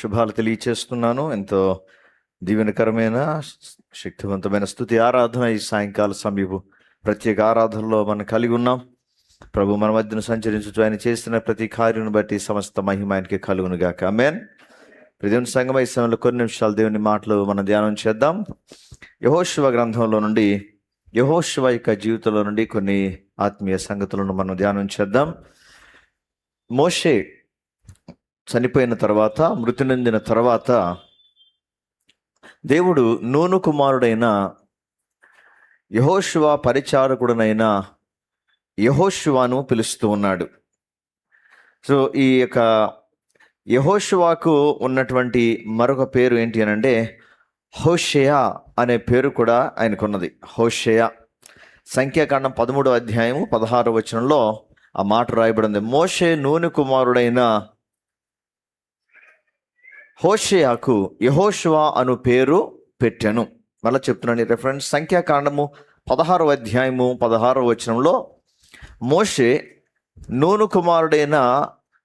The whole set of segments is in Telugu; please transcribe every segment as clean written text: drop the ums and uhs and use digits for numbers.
శుభాలు తెలియచేస్తున్నాను. ఎంతో దీవెనకరమైన శక్తివంతమైన స్తుతి ఆరాధన ఈ సాయంకాల సమయపు ప్రత్యేక ఆరాధనలో మనం కలిగి ఉన్నాం. ప్రభు మన మధ్యను సంచరించుతూ ఆయన చేసిన ప్రతి కార్యం బట్టి సమస్త మహిమ ఆయనకి కలుగును గాక. ఆమేన్. దేవుని సంగమ ఈ సమయంలో కొన్ని నిమిషాలు దేవుని మాటలు మనం ధ్యానం చేద్దాం. యెహోషువ గ్రంథంలో నుండి, యెహోషువ యొక్క జీవితంలో నుండి కొన్ని ఆత్మీయ సంగతులను మనం ధ్యానం చేద్దాం. మోషే చనిపోయిన తర్వాత, మృతి నొందిన తర్వాత దేవుడు నూను కుమారుడైన యెహోషువ పరిచారకుడనైన యెహోషువను పిలుస్తూ ఉన్నాడు. సో ఈ యొక్క యెహోషువకు ఉన్నటువంటి మరొక పేరు ఏంటి అని అంటే హోషేయ అనే పేరు కూడా ఆయనకున్నది. హోషేయ సంఖ్యాకాండం 13వ అధ్యాయము 16వ వచనంలో ఆ మాట రాయబడింది. మోషే నూను కుమారుడైన హోషేయకు యెహోషువ అను పేరు పెట్టెను. మళ్ళీ చెప్తున్నాను రెఫరెన్స్, సంఖ్యాకాండము 16వ అధ్యాయము 16వ వచనంలో మోషే నూను కుమారుడైన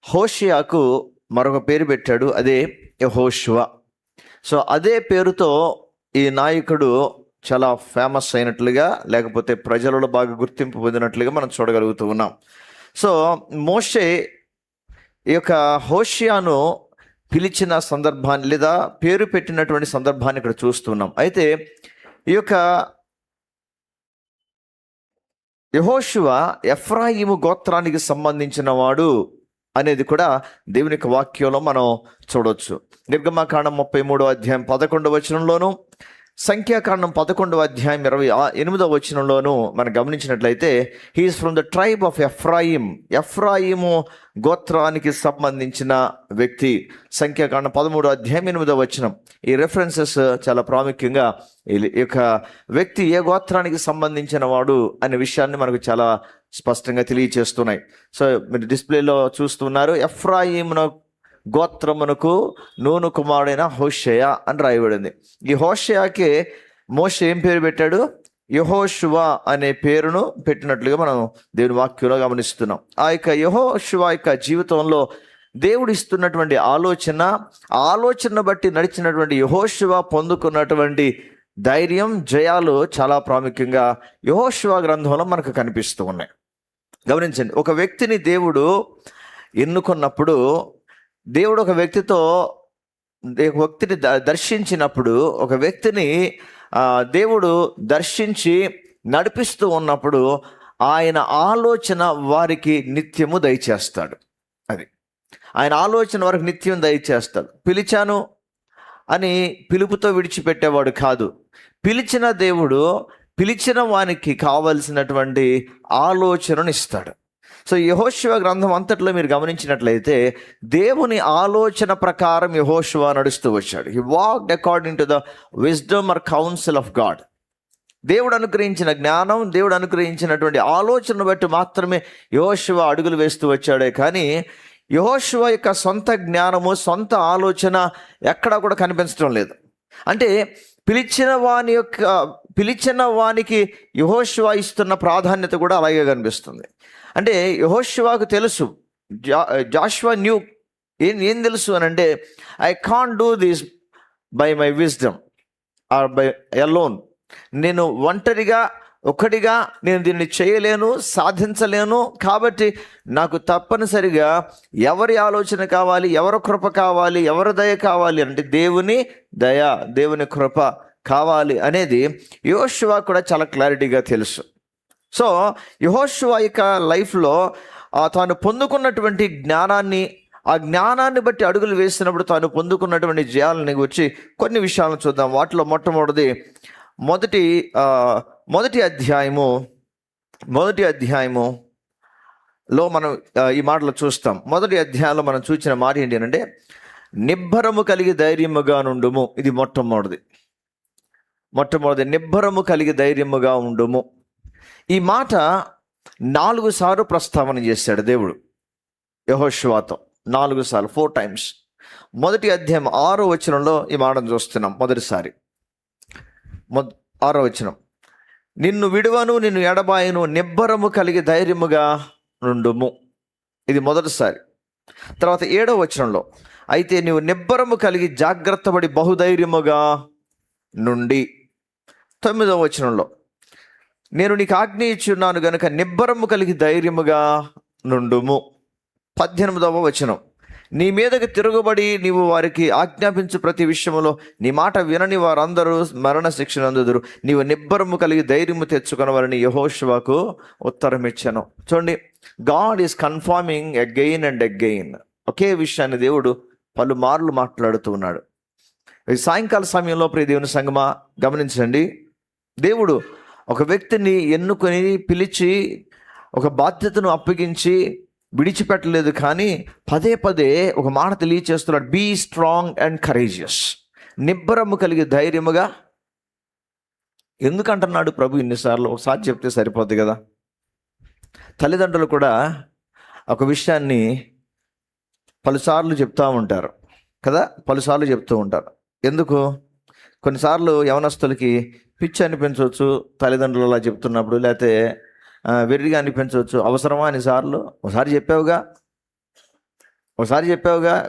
హోషేయకు మరొక పేరు పెట్టాడు, అదే యెహోషువ. సో అదే పేరుతో ఈ నాయకుడు చాలా ఫేమస్ అయినట్లుగా, లేకపోతే ప్రజలలో బాగా గుర్తింపు పొందినట్లుగా మనం చూడగలుగుతూ ఉన్నాం. సో మోషే ఈ యొక్క హోషేయను పిలిచిన సందర్భాన్ని లేదా పేరు పెట్టినటువంటి సందర్భాన్ని ఇక్కడ చూస్తున్నాం. అయితే ఈ యొక్క యెహోషువ ఎఫ్రాయిము గోత్రానికి సంబంధించిన వాడు అనేది కూడా దేవుని యొక్క వాక్యంలో మనం చూడవచ్చు. నిర్గమకాండం 33వ అధ్యాయం 11వ వచనంలోను, సంఖ్యాకాండం 11వ అధ్యాయం 28వ వచనంలోను మనం గమనించినట్లయితే he is from the tribe of Ephraim. ఎఫ్రాయిము గోత్రానికి సంబంధించిన వ్యక్తి. సంఖ్యాకాండం 13వ అధ్యాయం 8వ వచనం. ఈ రెఫరెన్సెస్ చాలా ప్రాముఖ్యంగా ఈ యొక్క వ్యక్తి ఏ గోత్రానికి సంబంధించిన వాడు అనే విషయాన్ని మనకు చాలా స్పష్టంగా తెలియచేస్తున్నాయి. సో మీరు డిస్ప్లేలో చూస్తున్నారు, ఎఫ్రాయిమును గోత్రమునకు నూను కుమారుడైన హోషేయ అని రాయబడింది. ఈ హోషేయకి మోషే ఏం పేరు పెట్టాడు? యెహోషువ అనే పేరును పెట్టినట్లుగా మనం దేవుని వాక్యంలో గమనిస్తున్నాం. ఆ యొక్క యెహోషువ యొక్క జీవితంలో దేవుడు ఇస్తున్నటువంటి ఆలోచన బట్టి నడిచినటువంటి యెహోషువ పొందుకున్నటువంటి ధైర్యం, జయాలు చాలా ప్రాముఖ్యంగా యెహోషువ గ్రంథంలో మనకు కనిపిస్తూ ఉన్నాయి. గమనించండి, ఒక వ్యక్తిని దేవుడు ఎన్నుకున్నప్పుడు, దేవుడు ఒక వ్యక్తిని దర్శించినప్పుడు, ఒక వ్యక్తిని దేవుడు దర్శించి నడిపిస్తూ ఉన్నప్పుడు ఆయన ఆలోచన వారికి నిత్యము దయచేస్తాడు. అది ఆయన ఆలోచన వారికి నిత్యం దయచేస్తాడు. పిలిచాను అని పిలుపుతో విడిచిపెట్టేవాడు కాదు. పిలిచిన దేవుడు పిలిచిన వానికి కావలసినటువంటి ఆలోచనను ఇస్తాడు. సో యెహోషువ గ్రంథం అంతట్లో మీరు గమనించినట్లయితే దేవుని ఆలోచన ప్రకారం యెహోషువ నడుస్తూ వచ్చాడు. He walked according to the wisdom or counsel of God. దేవుడు అనుగ్రహించిన జ్ఞానం, దేవుడు అనుగ్రహించినటువంటి ఆలోచనను బట్టి మాత్రమే యెహోషువ అడుగులు వేస్తూ వచ్చాడే కానీ యెహోషువ యొక్క సొంత జ్ఞానము, సొంత ఆలోచన ఎక్కడా కూడా కనిపించడం లేదు. అంటే పిలిచిన వానికి యెహోషువ ఇస్తున్న ప్రాధాన్యత కూడా అలాగే కనిపిస్తుంది. అంటే యెహోషువకు తెలుసు, జాషువా న్యూ ఏం తెలుసు అని అంటే, I can't do this by my wisdom are by alone. నేను ఒక్కడిగా నేను దీన్ని చేయలేను, సాధించలేను. కాబట్టి నాకు తప్పనిసరిగా ఎవరి ఆలోచన కావాలి, ఎవరి కృప కావాలి, ఎవరి దయ కావాలి అంటే దేవుని దయ, దేవుని కృప కావాలి అనేది యెహోషువ కూడా చాలా క్లారిటీగా తెలుసు. సో యెహోషువ యొక్క లైఫ్లో తాను పొందుకున్నటువంటి ఆ జ్ఞానాన్ని బట్టి అడుగులు వేసినప్పుడు తాను పొందుకున్నటువంటి జయాలని గురించి కొన్ని విషయాలను చూద్దాం. వాటిలో మొట్టమొదటిది మొదటి అధ్యాయములో మనం ఈ మాటలు చూస్తాం. మొదటి అధ్యాయంలో మనం చూసిన మాట ఏంటి అంటే, నిబ్బరము కలిగి ధైర్యముగా నుండుము. ఇది మొట్టమొదటి నిబ్బరము కలిగి ధైర్యముగా ఉండుము. ఈ మాట 4 సార్లు ప్రస్తావన చేశాడు దేవుడు యెహోషువతో. 4 సార్లు, 4 times. మొదటి అధ్యాయం 6వ వచనంలో ఈ మాటను చూస్తున్నాం. మొదటిసారి 6వ వచనం, నిన్ను విడువను, నిన్ను ఎడబాయను, నిబ్బరము కలిగి ధైర్యముగా నుండుము. ఇది మొదటిసారి. తర్వాత 7వ వచనంలో అయితే నీవు నిబ్బరము కలిగి జాగ్రత్తపడి బహుధైర్యముగా నుండి. 9వ వచనంలో, నేను నీకు ఆజ్ఞ ఇచ్చున్నాను గనుక నిబ్బరము కలిగి ధైర్యముగా నుండుము. 18వ వచనం, నీ మీదకి తిరుగుబడి నీవు వారికి ఆజ్ఞాపించు ప్రతి విషయంలో నీ మాట వినని వారందరూ మరణ శిక్షను అందుదురు. నీవు నిబ్బరము కలిగి ధైర్యము తెచ్చుకొనవాలని యెహోషువకు ఉత్తరం ఇచ్చాను. చూడండి, God is confirming again and again. ఒకే విషయాన్ని దేవుడు పలుమార్లు మాట్లాడుతూ ఉన్నాడు. ఈ సాయంకాల సమయంలో ప్రియ దేవుని సంగమా గమనించండి, దేవుడు ఒక వ్యక్తిని ఎన్నుకొని పిలిచి ఒక బాధ్యతను అప్పగించి విడిచిపెట్టలేదు, కానీ పదే పదే ఒక మాట తెలియచేస్తున్నాడు. బీ స్ట్రాంగ్ అండ్ కరేజియస్, నిబ్బరము కలిగి ధైర్యముగా. ఎందుకంటున్నాడు ప్రభు ఇన్నిసార్లు? ఒకసారి చెప్తే సరిపోద్ది కదా. తల్లిదండ్రులు కూడా ఒక విషయాన్ని పలుసార్లు చెప్తూ ఉంటారు కదా, పలుసార్లు చెప్తూ ఉంటారు. ఎందుకు? కొన్నిసార్లు యవనస్తులకి పిచ్చి అనిపించవచ్చు తల్లిదండ్రులు అలా చెప్తున్నప్పుడు, లేకపోతే వెర్రిగా అనిపించవచ్చు. అవసరమా అన్నిసార్లు? ఒకసారి చెప్పావుగా,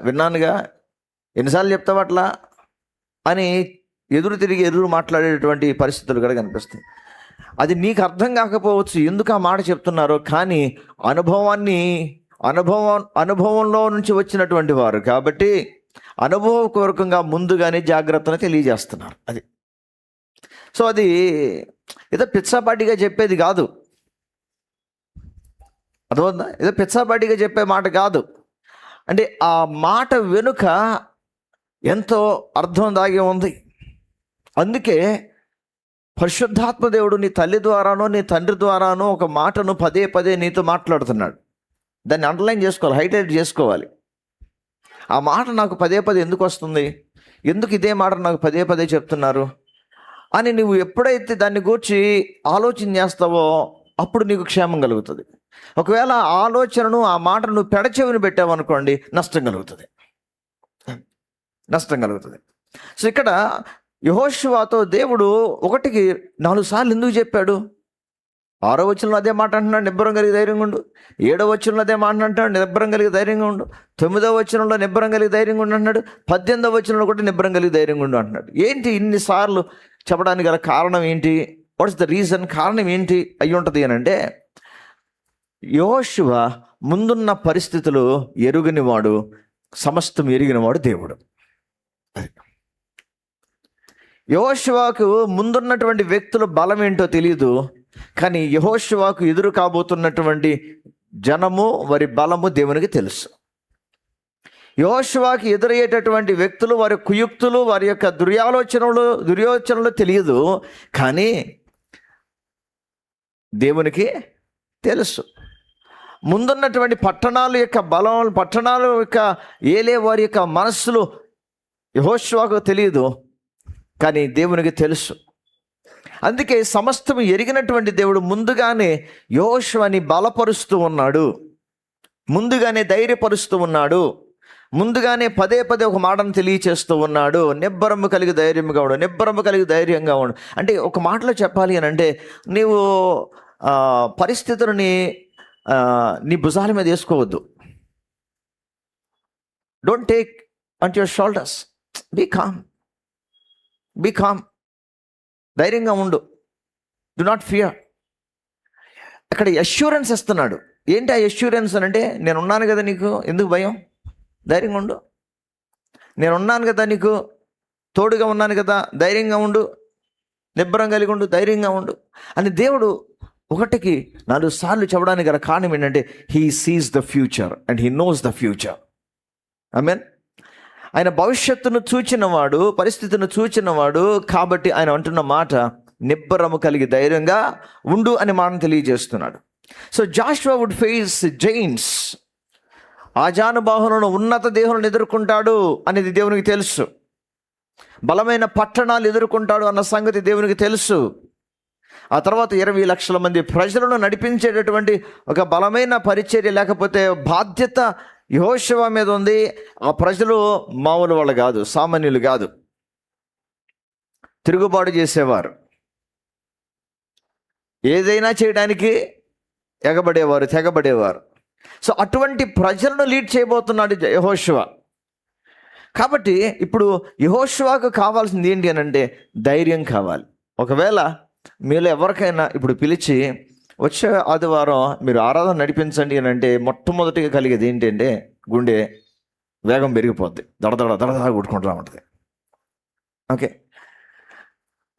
విన్నానుగా, ఎన్నిసార్లు చెప్తావు అట్లా అని ఎదురు మాట్లాడేటువంటి పరిస్థితులు కూడా కనిపిస్తాయి. అది నీకు అర్థం కాకపోవచ్చు ఎందుకు ఆ మాట చెప్తున్నారో, కానీ అనుభవంలో నుంచి వచ్చినటువంటి వారు కాబట్టి అనుభవపూర్వకంగా ముందుగానే జాగ్రత్తను తెలియజేస్తున్నారు. అది సో అది ఏదో పిచ్చాపాటిగా చెప్పేది కాదు, అర్థమవుతుందా? ఏదో పిచ్చాపాటిగా చెప్పే మాట కాదు. అంటే ఆ మాట వెనుక ఎంతో అర్థం దాగి ఉంది. అందుకే పరిశుద్ధాత్మ దేవుడు నీ తల్లి ద్వారానో నీ తండ్రి ద్వారానో ఒక మాటను పదే పదే నీతో మాట్లాడుతున్నాడు. దాన్ని అండర్లైన్ చేసుకోవాలి, హైలైట్ చేసుకోవాలి. ఆ మాట నాకు పదే పదే ఎందుకు వస్తుంది, ఎందుకు ఇదే మాట నాకు పదే పదే చెప్తున్నారు అని నువ్వు ఎప్పుడైతే దాన్ని గూర్చి ఆలోచన చేస్తావో అప్పుడు నీకు క్షేమం కలుగుతుంది. ఒకవేళ ఆ ఆలోచనను, ఆ మాటను నువ్వు పెడచెవిని పెట్టావనుకోండి, నష్టం కలుగుతుంది. సో ఇక్కడ యెహోషువతో దేవుడు 1కి 4 సార్లు ఎందుకు చెప్పాడు? 6వ వచనంలో అదే మాట అంటున్నాడు, నిబ్బరం కలిగి ధైర్యంగా ఉండు. 7వ వచనంలో అదే మాట అంటాడు, నిబ్బరం కలిగి ధైర్యంగా ఉండు. 9వ వచనంలో నిబ్బరం కలిగి ధైర్యంగా ఉండు అంటున్నాడు. 18వ వచనంలో కూడా నిబ్బరం కలిగి ధైర్యంగా ఉండు అంటున్నాడు. ఏంటి ఇన్నిసార్లు చెప్పడానికి గల కారణం ఏంటి? What's the reason? కారణం ఏంటి అయ్యి ఉంటుంది అని అంటే, యెహోషువ ముందున్న పరిస్థితులు ఎరుగనివాడు, సమస్తం ఎరిగినవాడు దేవుడు. యెహోషువకు ముందున్నటువంటి వ్యక్తుల బలం ఏంటో తెలియదు, కానీ యెహోషువకు ఎదురు కాబోతున్నటువంటి జనము, వారి బలము దేవునికి తెలుసు. యెహోషువకు ఎదురయ్యేటటువంటి వ్యక్తులు, వారి కుయుక్తులు, వారి యొక్క దుర్యోచనలు తెలియదు, కానీ దేవునికి తెలుసు. ముందున్నటువంటి పట్టణాల యొక్క బలం, పట్టణాల యొక్క ఏలే వారి యొక్క మనస్సులు యెహోషువకు తెలియదు, కానీ దేవునికి తెలుసు. అందుకే సమస్తము ఎరిగినటువంటి దేవుడు ముందుగానే యెహోషువని బలపరుస్తూ ఉన్నాడు, ముందుగానే ధైర్యపరుస్తూ ఉన్నాడు, ముందుగానే పదే పదే ఒక మాటను తెలియచేస్తూ ఉన్నాడు. నిబ్బరము కలిగి ధైర్యంగా ఉండు, నిబ్బరము కలిగి ధైర్యంగా ఉండు. అంటే ఒక మాటలో చెప్పాలి అని అంటే, నీవు పరిస్థితులని నీ భుజాల మీద వేసుకోవద్దు. Don't take on your shoulders. Be calm, ధైర్యంగా ఉండు. Do not fear. అక్కడ అష్యూరెన్స్ ఇస్తున్నాడు. ఏంటి ఆ అష్యూరెన్స్ అని అంటే, నేనున్నాను కదా నీకు, ఎందుకు భయం? ధైర్యంగా ఉండు. నేనున్నాను కదా నీకు, తోడుగా ఉన్నాను కదా, ధైర్యంగా ఉండు, నిబ్బరం కలిగి ఉండు, ధైర్యంగా ఉండు అని దేవుడు 1కి 4 సార్లు చెప్పడానికి గల కారణం ఏంటంటే, he sees the future and he knows the future. ఆమేన్. ఆయన భవిష్యత్తును చూచినవాడు, పరిస్థితిని చూచినవాడు కాబట్టి ఆయన అంటున్న మాట నిబ్బరము కలిగి ధైర్యంగా ఉండు అని మాటను తెలియజేస్తున్నాడు. So Joshua would face giants, ఆజానుబాహులను, ఉన్నత దేవులను ఎదుర్కొంటాడు అనేది దేవునికి తెలుసు. బలమైన పట్టణాలు ఎదుర్కొంటాడు అన్న సంగతి దేవునికి తెలుసు. ఆ తర్వాత 20 లక్షల మంది ప్రజలను నడిపించేటటువంటి ఒక బలమైన పరిచర్య, లేకపోతే బాధ్యత యెహోషువ మీద ఉంది. ఆ ప్రజలు మామూలు వాళ్ళు కాదు, సామాన్యులు కాదు, తిరుగుబాటు చేసేవారు, ఏదైనా చేయడానికి తెగబడేవారు. సో అటువంటి ప్రజలను లీడ్ చేయబోతున్నాడు యెహోషువ. కాబట్టి ఇప్పుడు యెహోషువకు కావాల్సింది ఏంటి అని అంటే ధైర్యం కావాలి. ఒకవేళ మీలో ఎవరికైనా ఇప్పుడు పిలిచి వచ్చే ఆదివారం మీరు ఆరాధన నడిపించండి అని అంటే మొట్టమొదటిగా కలిగేది ఏంటంటే గుండె వేగం పెరిగిపోద్ది, దడదడ కొట్టుకుంటూ ఉంటుంది. ఓకే,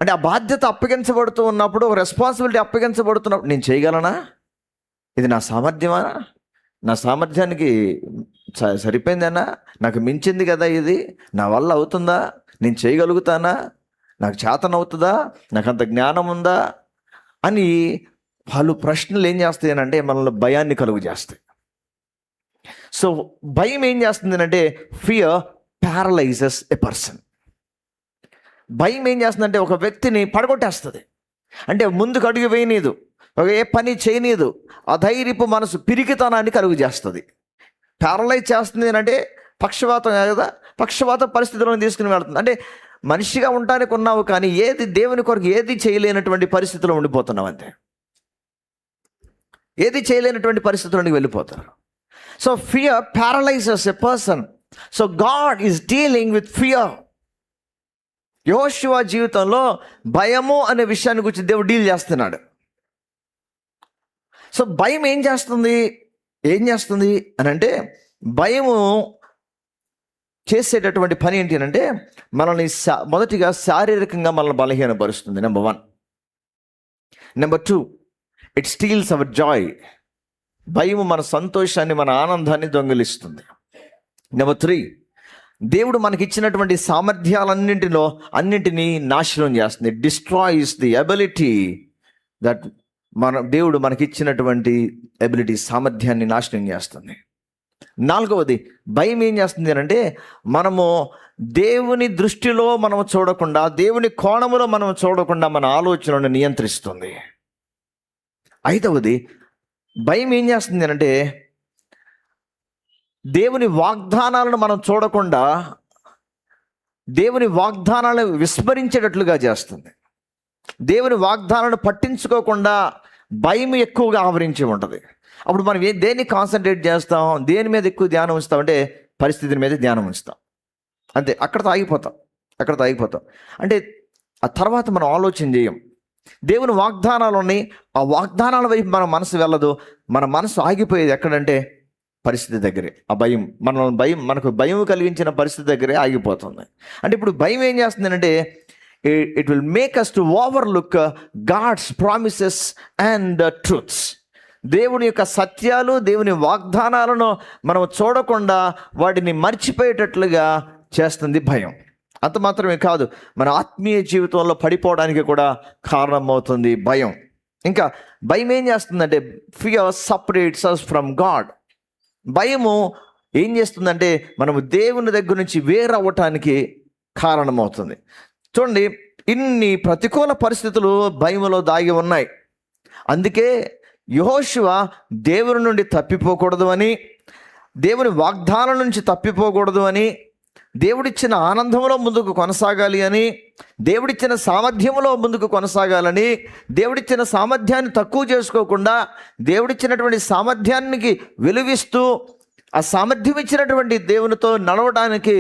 అంటే ఆ బాధ్యత అప్పగించబడుతూ ఉన్నప్పుడు, ఒక రెస్పాన్సిబిలిటీ అప్పగించబడుతున్నప్పుడు నేను చేయగలనా, ఇది నా సామర్థ్యమా, నా సామర్థ్యానికి సరిపోయిందనా, నాకు మించింది కదా ఇది, నా వల్ల అవుతుందా, నేను చేయగలుగుతానా, నాకు చేతనవుతుందా, నాకు అంత జ్ఞానం ఉందా అని వాళ్ళు ప్రశ్నలు ఏం చేస్తాయి అంటే మనల్ని భయాన్ని కలుగు చేస్తాయి. సో భయం ఏం చేస్తుంది అంటే ఫియర్ ప్యారలైజెస్ ఎ పర్సన్. భయం ఏం చేస్తుందంటే ఒక వ్యక్తిని పడగొట్టేస్తుంది, అంటే ముందుకు అడుగు వేయనీదు, ఏ పని చేయనీదు, అధైర్యపు మనసు పిరికితనాన్ని కలుగు చేస్తుంది. ప్యారలైజ్ చేస్తుంది అంటే పక్షవాతం కదా, పక్షవాత పరిస్థితులను తీసుకుని వెళ్తుంది. అంటే మనిషిగా ఉండడానికి ఉన్నావు కానీ ఏది దేవుని కొరకు ఏది చేయలేనటువంటి పరిస్థితిలో ఉండిపోతున్నావు, అంతే, ఏది చేయలేనటువంటి పరిస్థితుల్లోకి వెళ్ళిపోతారు. So fear paralyses a person. So God is dealing with fear. యెహోషువ జీవితంలో భయము అనే విషయాన్ని గురించి దేవుడు డీల్ చేస్తున్నాడు. సో భయం ఏం చేస్తుంది అని అంటే, భయము చేసేటటువంటి పని ఏంటి అని అంటే మనల్ని మొదటిగా శారీరకంగా మనల్ని బలహీనపరుస్తుంది, number 1. Number 2, it steals our joy. భయము మన సంతోషాన్ని, మన ఆనందాన్ని దొంగిలిస్తుంది. నెంబర్ 3, దేవుడు మనకిచ్చినటువంటి అన్నింటినీ నాశనం చేస్తుంది. డిస్ట్రాయిస్ ది ఎబిలిటీ దట్ దేవుడు మనకిచ్చినటువంటి సామర్థ్యాన్ని నాశనం చేస్తుంది. 4వది, భయం ఏం చేస్తుంది అంటే మనము దేవుని దృష్టిలో మనం చూడకుండా, దేవుని కోణములో మనం చూడకుండా మన ఆలోచనలను నియంత్రిస్తుంది. 5వది, భయం ఏం చేస్తుంది అంటే దేవుని వాగ్దానాలను మనం చూడకుండా దేవుని వాగ్దానాలను విస్మరించేటట్లుగా చేస్తుంది. దేవుని వాగ్దానాలను పట్టించుకోకుండా భయం ఎక్కువగా ఆవరించి ఉంటుంది. అప్పుడు మనం దేన్ని కాన్సన్ట్రేట్ చేస్తాం, దేని మీద ఎక్కువ ధ్యానం ఉంచుతాం అంటే పరిస్థితి మీద ధ్యానం ఉంచుతాం, అంతే, అక్కడతో ఆగిపోతాం. అంటే ఆ తర్వాత మనం ఆలోచన చేయం. దేవుని వాగ్దానాలు ఉన్నాయి, ఆ వాగ్దానాల వైపు మన మనసు వెళ్ళదు. మన మనసు ఆగిపోయేది ఎక్కడంటే పరిస్థితి దగ్గరే. ఆ మనకు భయం కలిగించిన పరిస్థితి దగ్గరే ఆగిపోతుంది. అంటే ఇప్పుడు భయం ఏం చేస్తుంది అంటే it will make us to overlook God's promises and truths. దేవుని యొక్క సత్యాలు, దేవుని వాగ్దానాలను మనం చూడకుండా వాటిని మర్చిపోయేటట్లుగా చేస్తుంది భయం. అంత మాత్రమే కాదు, మన ఆత్మీయ జీవితంలో పడిపోవడానికి కూడా కారణమవుతుంది భయం. ఇంకా భయం ఏం చేస్తుందంటే fear separates us from God. భయము ఏం చేస్తుందంటే మనము దేవుని దగ్గర నుంచి వేరవ్వటానికి కారణమవుతుంది. చూడండి, ఇన్ని ప్రతికూల పరిస్థితులు భయములో దాగి ఉన్నాయి. అందుకే యెహోషువ దేవుని నుండి తప్పిపోకూడదు అని, దేవుని వాగ్దానం నుంచి తప్పిపోకూడదు అని, దేవుడిచ్చిన ఆనందంలో ముందుకు కొనసాగాలి అని, దేవుడిచ్చిన సామర్థ్యంలో ముందుకు కొనసాగాలని, దేవుడిచ్చిన సామర్థ్యాన్ని తక్కువ చేసుకోకుండా దేవుడిచ్చినటువంటి సామర్థ్యానికి విలువిస్తూ ఆ సామర్థ్యం ఇచ్చినటువంటి దేవునితో నడవడానికి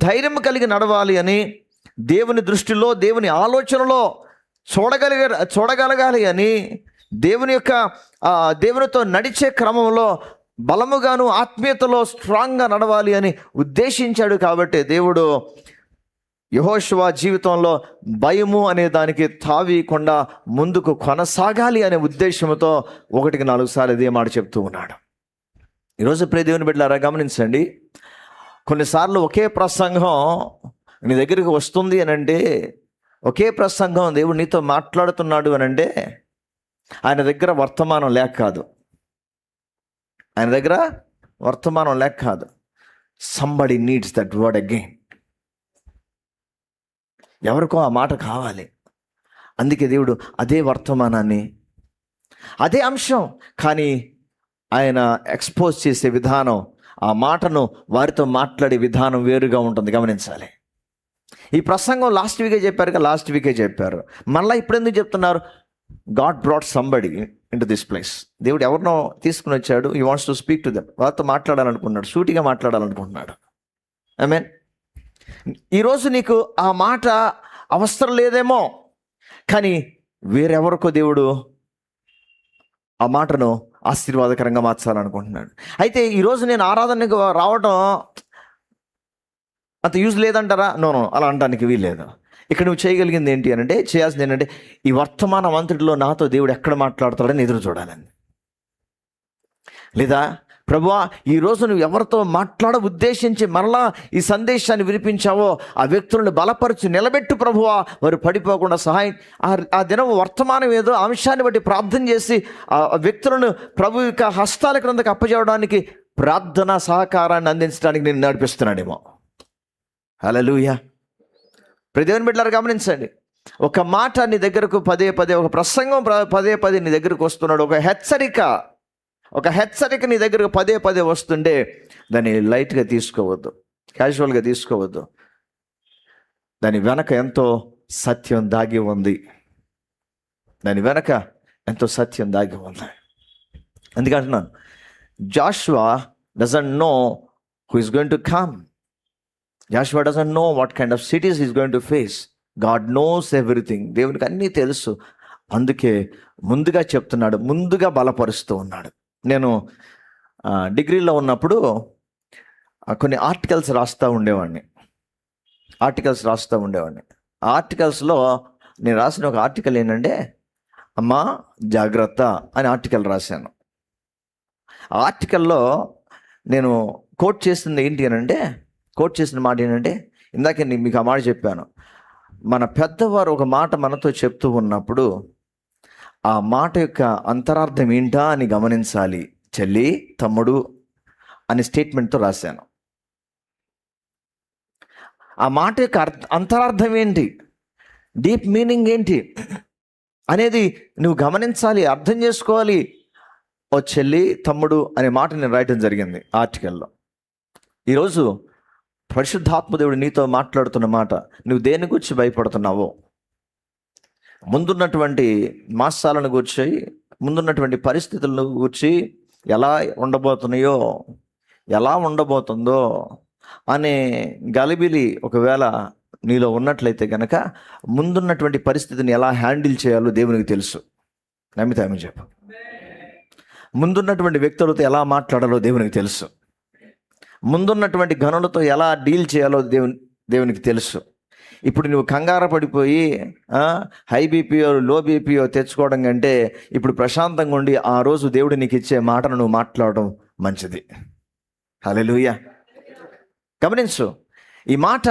ధైర్యం కలిగి నడవాలి అని, దేవుని దృష్టిలో దేవుని ఆలోచనలో చూడగలగాలి అని, దేవునితో నడిచే క్రమంలో బలముగాను ఆత్మీయతలో స్ట్రాంగ్గా నడవాలి అని ఉద్దేశించాడు. కాబట్టి దేవుడు యెహోషువ జీవితంలో భయము అనే దానికి తావీయకుండా ముందుకు కొనసాగాలి అనే ఉద్దేశంతో 1-4 సార్లు ఇదే మాట చెప్తూ ఉన్నాడు. ఈరోజు ప్రియ దేవుని బిడ్డలారా గమనించండి, కొన్నిసార్లు ఒకే ప్రసంగం నీ దగ్గరికి వస్తుంది అని అంటే, ఒకే ప్రసంగం దేవుడు నీతో మాట్లాడుతున్నాడు అని అంటే ఆయన దగ్గర వర్తమానం లేక కాదు, somebody needs that word again. ఎవరికో ఆ మాట కావాలి. అందుకే దేవుడు అదే వర్తమానాన్ని, అదే అంశం, కానీ ఆయన ఎక్స్పోజ్ చేసే విధానం, ఆ మాటను వారితో మాట్లాడే విధానం వేరుగా ఉంటుంది. గమనించాలి. ఈ ప్రసంగం లాస్ట్ వీకే చెప్పారు, మళ్ళీ ఇప్పుడు ఎందుకు చెప్తున్నారు? God brought somebody in to this place. దేవుడు ఎవరినో తీసుకుని వచ్చాడు. He wants to speak to them. వారితో మాట్లాడాలనుకున్నాడు, సూటిగా మాట్లాడాలనుకుంటున్నాడు. ఆమేన్. ఈరోజు నీకు ఆ మాట అవసరం లేదేమో, కానీ వేరెవరికో దేవుడు ఆ మాటను ఆశీర్వాదకరంగా మార్చాలనుకుంటున్నాడు. అయితే ఈరోజు నేను ఆరాధనకు రావడం అంత యూజ్ లేదంటారా? నో, అలా అనడానికి వీల్లేదు. ఇక్కడ నువ్వు చేయగలిగింది ఏంటి అని అంటే, చేయాల్సింది ఏంటంటే, ఈ వర్తమానం అంతటిలో నాతో దేవుడు ఎక్కడ మాట్లాడతాడని ఎదురు చూడాలని. లేదా ప్రభువా, ఈరోజు నువ్వు ఎవరితో మాట్లాడ ఉద్దేశించి మరలా ఈ సందేశాన్ని వినిపించావో ఆ వ్యక్తులను బలపరిచి నిలబెట్టు ప్రభువా, వారు పడిపోకుండా సహాయం. ఆ దినం వర్తమానం ఏదో అంశాన్ని బట్టి ప్రార్థన చేసి ఆ వ్యక్తులను ప్రభు యొక్క హస్తాల క్రిందకు అప్పచేయడానికి, ప్రార్థన సహకారాన్ని అందించడానికి నేను నడిపిస్తున్నాడేమో. హల్లెలూయా. దేవుని బిడ్డలారా గమనించండి, ఒక మాట నీ దగ్గరకు పదే పదే, ఒక ప్రసంగం పదే పదే నీ దగ్గరకు వస్తున్నాడు, ఒక హెచ్చరిక నీ దగ్గరకు పదే పదే వస్తుంటే దాన్ని లైట్గా తీసుకోవద్దు, క్యాజువల్గా తీసుకోవద్దు. దాని వెనక ఎంతో సత్యం దాగి ఉంది. అందుకంటున్నాను, Joshua doesn't know who is going to come. Joshua doesn't know what kind of cities he's going to face. God knows everything. దేవునికి అన్నీ తెలుసు. అందుకే ముందుగా చెప్తున్నాడు, ముందుగా బలపరుస్తూ ఉన్నాడు. నేను డిగ్రీలో ఉన్నప్పుడు కొన్ని ఆర్టికల్స్ రాస్తూ ఉండేవాడిని. ఆర్టికల్స్లో నేను రాసిన ఒక ఆర్టికల్ ఏంటంటే, అమ్మా జాగ్రత్త అని ఆర్టికల్ రాశాను. ఆ ఆర్టికల్లో నేను కోట్ చేసిన మాట ఏంటంటే, ఇందాక నేను మీకు ఆ మాట చెప్పాను, మన పెద్దవారు ఒక మాట మనతో చెప్తూ ఉన్నప్పుడు ఆ మాట యొక్క అంతరార్థం ఏంటా అని గమనించాలి చెల్లి, తమ్ముడు అనే స్టేట్మెంట్తో రాశాను. ఆ మాట యొక్క అంతరార్థం ఏంటి, డీప్ మీనింగ్ ఏంటి అనేది నువ్వు గమనించాలి, అర్థం చేసుకోవాలి. ఓ చెల్లి, తమ్ముడు అనే మాట నేను రాయటం జరిగింది ఆర్టికల్లో. ఈరోజు పరిశుద్ధాత్మదేవుడు నీతో మాట్లాడుతున్న మాట, నువ్వు దేని గురించి భయపడుతున్నావో, ముందున్నటువంటి మాసాలను గురించి, ముందున్నటువంటి పరిస్థితులను గురించి, ఎలా ఉండబోతుందో అనే గలిబిలి ఒకవేళ నీలో ఉన్నట్లయితే కనుక, ముందున్నటువంటి పరిస్థితిని ఎలా హ్యాండిల్ చేయాలో దేవునికి తెలుసు. నమ్మితామని చెప్పు. ముందున్నటువంటి వ్యక్తులతో ఎలా మాట్లాడాలో దేవునికి తెలుసు. ముందున్నటువంటి గనులతో ఎలా డీల్ చేయాలో దేవునికి తెలుసు. ఇప్పుడు నువ్వు కంగారు పడిపోయి హై బీపీఓ లో బీపీఓ తెచ్చుకోవడం కంటే, ఇప్పుడు ప్రశాంతంగా ఉండి ఆ రోజు దేవుడు నీకు ఇచ్చే మాటను నువ్వు మాట్లాడడం మంచిది. హల్లెలూయా. గమనించు, ఈ మాట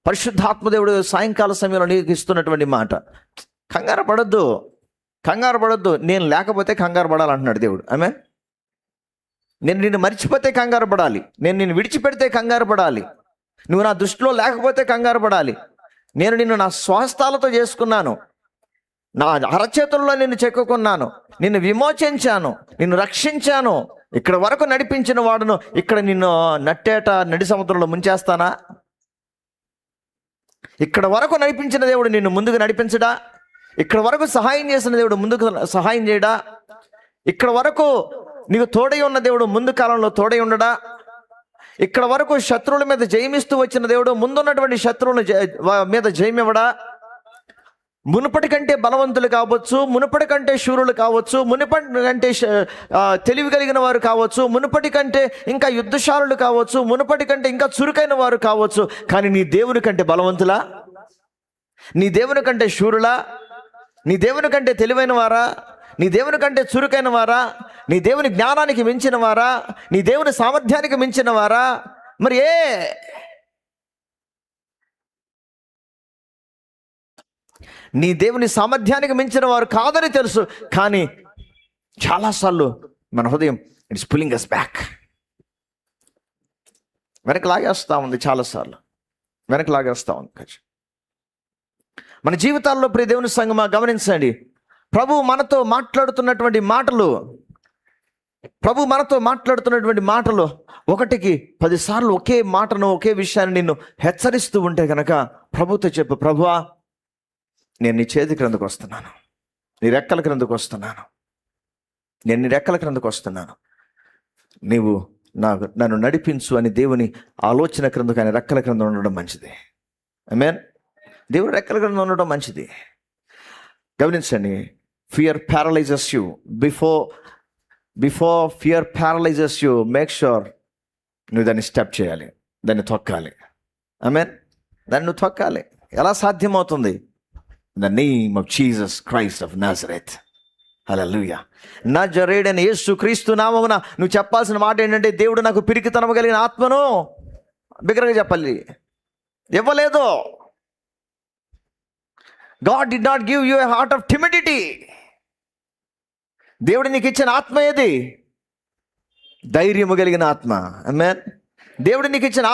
పరిశుద్ధాత్మదేవుడు సాయంకాల సమయంలో నీకు ఇస్తున్నటువంటి మాట. కంగారు పడొద్దు. నేను లేకపోతే కంగారు పడాలంటున్నాడు దేవుడు. ఆమేన్. నేను నిన్ను మర్చిపోతే కంగారు పడాలి, నేను నిన్ను విడిచిపెడితే కంగారు పడాలి, నువ్వు నా దృష్టిలో లేకపోతే కంగారు పడాలి. నేను నిన్ను నా స్వహస్తాలతో చేసుకున్నాను, నా అరచేతుల్లో నిన్ను చెక్కుకున్నాను, నిన్ను విమోచించాను, నిన్ను రక్షించాను, ఇక్కడ వరకు నడిపించిన వాడును ఇక్కడ నిన్ను నడి సముద్రంలో ముంచేస్తానా? ఇక్కడ వరకు నడిపించిన దేవుడు నిన్ను ముందుకు నడిపించడా? ఇక్కడ వరకు సహాయం చేసిన దేవుడు ముందుకు సహాయం చేయడా? ఇక్కడ వరకు నీకు తోడై ఉన్న దేవుడు ముందు కాలంలో తోడై ఉండడా? ఇక్కడ వరకు శత్రువుల మీద జయమిస్తూ వచ్చిన దేవుడు ముందున్నటువంటి శత్రువుల మీద జయమివ్వడా? మునుపటి కంటే బలవంతులు కావచ్చు, మునుపటి కంటే శూరులు కావచ్చు, మునుపటి కంటే తెలివి కలిగిన వారు కావచ్చు, మునుపటి కంటే ఇంకా యుద్ధశాలులు కావచ్చు, మునుపటి కంటే ఇంకా చురుకైన వారు కావచ్చు, కానీ నీ దేవుని కంటే బలవంతులా? నీ దేవుని కంటే శూరులా? నీ దేవుని కంటే తెలివైన వారా? నీ దేవుని కంటే చురుకైన వారా? నీ దేవుని జ్ఞానానికి మించిన వారా? నీ దేవుని సామర్థ్యానికి మించిన వారా? మరి నీ దేవుని సామర్థ్యానికి మించిన వారు కాదని తెలుసు, కానీ చాలాసార్లు మన హృదయం ఇట్స్ పుల్లింగ్ us బ్యాక్, వెనక్కి లాగేస్తూ ఉంది. చాలాసార్లు వెనక్కి లాగేస్తూ ఉంది. మన జీవితాల్లో ప్రియ దేవుని సంగమా గమనించండి, ప్రభు మనతో మాట్లాడుతున్నటువంటి మాటలు ఒకటికి 10 సార్లు ఒకే మాటను, ఒకే విషయాన్ని నిన్ను హెచ్చరిస్తూ ఉంటే కనుక ప్రభుతో చెప్పు, ప్రభువా నేను నీ చేతి క్రిందకు వస్తున్నాను, నీ రెక్కల క్రిందకు వస్తున్నాను, నీవు నన్ను నడిపించు అని దేవుని ఆలోచన క్రింద, కానీ రెక్కల క్రింద ఉండడం మంచిది. ఆమేన్. దేవుడు రెక్కల క్రింద ఉండడం మంచిది. గమనించండి, fear paralyzes you. Before fear paralyzes you, make sure నువ్వు దాన్ని స్టెప్ చేయాలి, దాన్ని తొక్కాలి. ఆమేన్. దాన్ని నువ్వు తొక్కాలి. ఎలా సాధ్యమవుతుంది? In the name of Jesus Christ of Nazareth. Hallelujah. నజరేయుడైన యేసు క్రీస్తు నామమున నువ్వు చెప్పాల్సిన మాట ఏంటంటే, దేవుడు నాకు పిరికితనము కలిగిన ఆత్మను, బిగ్గరగా చెప్పాలి, ఇవ్వలేదు. God did not give you a heart of timidity. దేవుడు నీకు ఇచ్చిన ఆత్మ ఏది? ధైర్యము కలిగిన ఆత్మ. ఆమేన్. దేవుడు నీకు ఇచ్చిన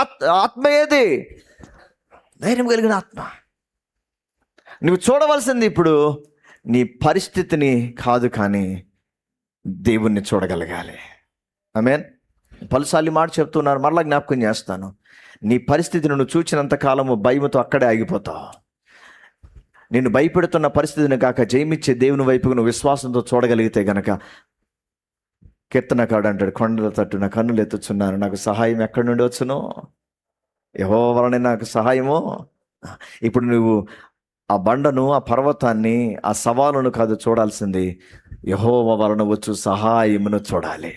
ఆత్మ ఏది? ధైర్యం కలిగిన ఆత్మ. నువ్వు చూడవలసింది ఇప్పుడు నీ పరిస్థితిని కాదు, కానీ దేవుణ్ణి చూడగలగాలి. ఆమేన్. పలుసార్లు మాట చెప్తున్నారు, మరలా జ్ఞాపకం చేస్తాను. నీ పరిస్థితిని నువ్వు చూచినంత కాలము భయముతో అక్కడే ఆగిపోతావు. నిన్ను భయపెడుతున్న పరిస్థితిని కాక జయమిచ్చే దేవుని వైపుకు నువ్వు విశ్వాసంతో చూడగలిగితే గనక, కీర్తనకాడు అంటాడు, కొండల తట్టు నా కన్నులు ఎత్తుచున్నాను, నాకు సహాయం ఎక్కడి నుండి వచ్చును? యెహోవా వలనే నాకు సహాయము. ఇప్పుడు నువ్వు ఆ బండను, ఆ పర్వతాన్ని, ఆ సవాలును కాదు చూడాల్సింది, యెహోవా వలన వచ్చు సహాయమును చూడాలి.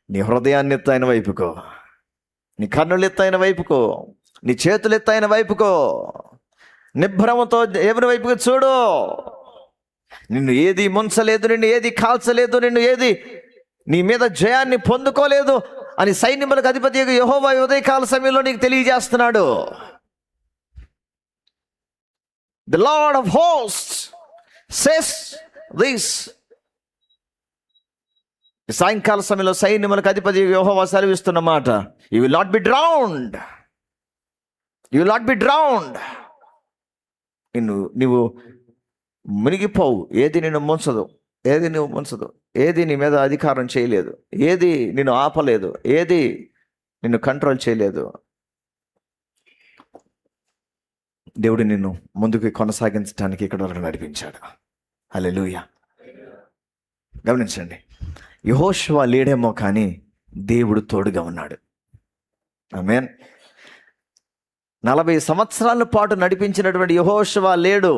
నీ హృదయాన్ని ఎత్తైన వైపుకో, నీ కన్నులు ఎత్తైన వైపుకో, నీ చేతులు ఎత్తైన వైపుకో, నిభ్రమతో దేవుని వైపుకు చూడు. నిన్ను ఏది ముంచలేదు, నిన్ను ఏది కాల్చలేదు, నిన్ను ఏది నీ మీద జయాన్ని పొందుకోలేదు అని సైన్యములకు అధిపతి యెహోవా ఉదయకాల సమయంలో నీకు తెలియజేస్తున్నాడు. The Lord of hosts says this. సాయంకాల సమయంలో సైన్యములకు అధిపతి యెహోవా సెలవిస్తున్న మాట, you will not be drowned. You will not be drowned. నువ్వు మునిగిపోవు. ఏది నిన్ను ముంచదు, ఏది నువ్వు ముంచదు, ఏది నీ మీద అధికారం చేయలేదు, ఏది నిన్ను ఆపలేదు, ఏది నిన్ను కంట్రోల్ చేయలేదు. దేవుడు నిన్ను ముందుకు కొనసాగించడానికి ఇక్కడ వరకు నడిపించాడు. హల్లెలూయా. గమనించండి, యెహోషువ లేడేమో కానీ దేవుడు తోడుగా ఉన్నాడు. ఆమేన్. 40 సంవత్సరాల పాటు నడిపించినటువంటి యెహోషువ లేడు.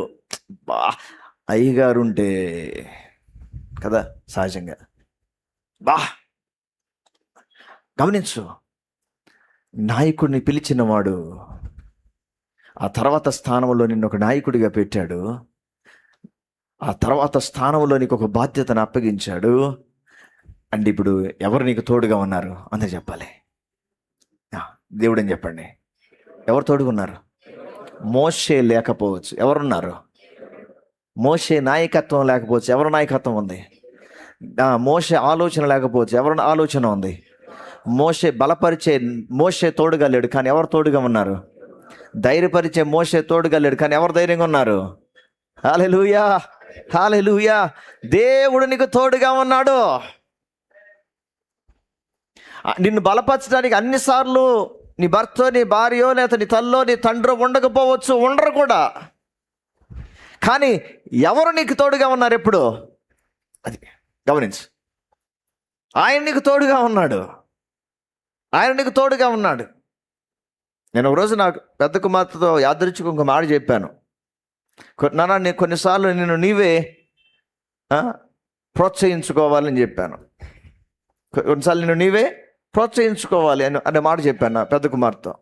అయ్యగారుంటే కదా సహజంగా. గమనించు, నాయకుడిని పిలిచినవాడు ఆ తర్వాత స్థానంలో నిన్ను ఒక నాయకుడిగా పెట్టాడు. ఆ తర్వాత స్థానంలో నీకు ఒక బాధ్యతను అప్పగించాడు. అంటే ఇప్పుడు ఎవరు నీకు తోడుగా ఉన్నారు అంతే చెప్పాలి. దేవుడని చెప్పండి, ఎవరు తోడుగా ఉన్నారు? మోషే లేకపోవచ్చు, ఎవరున్నారు? మోషే నాయకత్వం లేకపోవచ్చు, ఎవరు నాయకత్వం ఉంది? మోషే ఆలోచన లేకపోవచ్చు, ఎవరు ఆలోచన ఉంది? మోషే తోడుగా లేడు, కానీ ఎవరు తోడుగా ఉన్నారు? ధైర్యపరిచే మోషే తోడుగా లేడు, కానీ ఎవరు ధైర్యంగా ఉన్నారు? హల్లెలూయా, హల్లెలూయా. దేవుడు నీకు తోడుగా ఉన్నాడు. నిన్ను బలపరచడానికి అన్నిసార్లు నీ భర్త, నీ భార్యో, లేదా నీ తల్లో, నీ తండ్రో ఉండకపోవచ్చు, ఉండరు కూడా. కానీ ఎవరు నీకు తోడుగా ఉన్నారు ఎప్పుడు? అది గమనించు. ఆయన నీకు తోడుగా ఉన్నాడు. ఆయన నీకు తోడుగా ఉన్నాడు. నేను ఒకరోజు నాకు పెద్ద కుమార్తెతో యాదృచ్ఛిక ఇంకో మాట చెప్పాను. నాన్న, కొన్నిసార్లు నేను నీవే ప్రోత్సహించుకోవాలని చెప్పాను. కొన్నిసార్లు నేను నీవే ప్రోత్సహించుకోవాలి అనే మాట చెప్పాను నా పెద్ద కుమార్తెతో.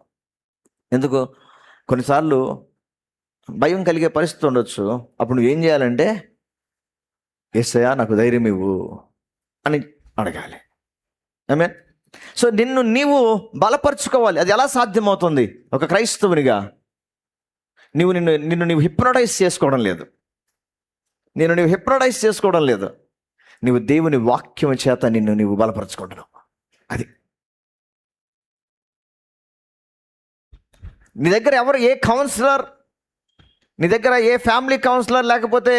ఎందుకు? కొన్నిసార్లు భయం కలిగే పరిస్థితి ఉండొచ్చు. అప్పుడు నువ్వు ఏం చేయాలంటే, యేసయ్యా నాకు ధైర్యం ఇవ్వు అని అడగాలి. ఆమేన్. సో నిన్ను నీవు బలపరుచుకోవాలి. అది ఎలా సాధ్యమవుతుంది? ఒక క్రైస్తవునిగా నిన్ను హిప్నోటైజ్ చేసుకోవడం లేదు. నీవు హిప్నోటైజ్ చేసుకోవడం లేదు. నీవు దేవుని వాక్యం చేత నీవు బలపరచుకుంటున్నావు. అది నీ దగ్గర ఏ కౌన్సిలర్, నీ దగ్గర ఏ ఫ్యామిలీ కౌన్సిలర్, లేకపోతే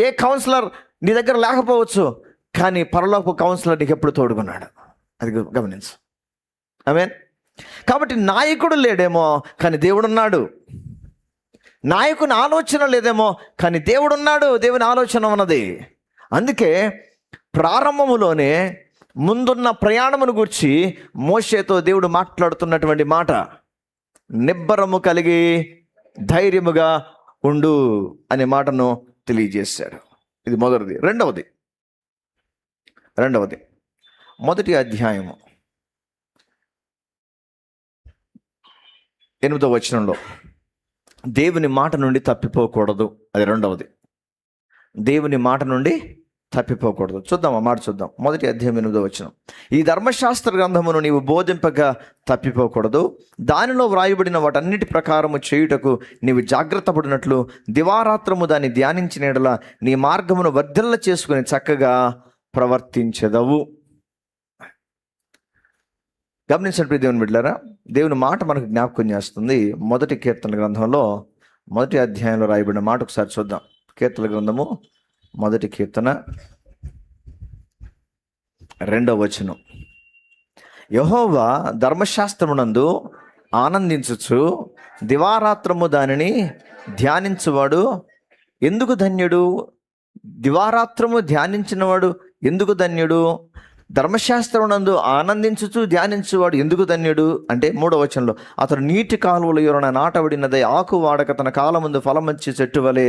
ఏ కౌన్సిలర్ నీ దగ్గర లేకపోవచ్చు, కానీ పరలోక కౌన్సిలర్ నీకు ఎప్పుడు తోడుకున్నాడు. అది గమనించు. ఆమేన్. కాబట్టి నాయకుడు లేడేమో, కానీ దేవుడున్నాడు. నాయకుని ఆలోచన లేదేమో, కానీ దేవుడున్నాడు. దేవుని ఆలోచన ఉన్నది. అందుకే ప్రారంభములోనే ముందున్న ప్రయాణమును గూర్చి మోషేతో దేవుడు మాట్లాడుతున్నటువంటి మాట, నిబ్బరము కలిగి ధైర్యముగా ఉండు అనే మాటను తెలియజేశాడు. ఇది మొదటిది. రెండవది మొదటి అధ్యాయము 8వ వచనంలో దేవుని మాట నుండి తప్పిపోకూడదు. అది రెండవది, దేవుని మాట నుండి తప్పిపోకూడదు. చూద్దాం, ఆ మాట చూద్దాం. మొదటి అధ్యాయం 8వ వచనం, ఈ ధర్మశాస్త్ర గ్రంథమును నీవు బోధింపక తప్పిపోకూడదు, దానిలో వ్రాయబడిన వాటన్నిటి ప్రకారము చేయుటకు నీవు జాగ్రత్త పడినట్లు దివారాత్రము దాన్ని ధ్యానించిన యెడల నీ మార్గమును వర్ధిల్ల చేసుకుని చక్కగా ప్రవర్తించెదవు. గమనించండి దేవుని బిడ్డలారా, దేవుని మాట మనకు జ్ఞాపకం చేస్తుంది. మొదటి కీర్తన గ్రంథంలో మొదటి అధ్యాయంలో రాయబడిన మాట ఒకసారి చూద్దాం. కీర్తన గ్రంథము మొదటి కీర్తన 2వ వచనం, యెహోవా ధర్మశాస్త్రమునందు ఆనందించుచు దివారాత్రము దానిని ధ్యానించువాడు ఎందుకు ధన్యుడు? దివారాత్రము ధ్యానించినవాడు ఎందుకు ధన్యుడు? ధర్మశాస్త్రమునందు ఆనందించుచు ధ్యానించువాడు ఎందుకు ధన్యుడు అంటే 3వ వచనంలో, అతడు నీటి కాలువల యొరన నాటబడినదై ఆకు వాడక తన కాలముందు ఫలమంచి చెట్టు వలె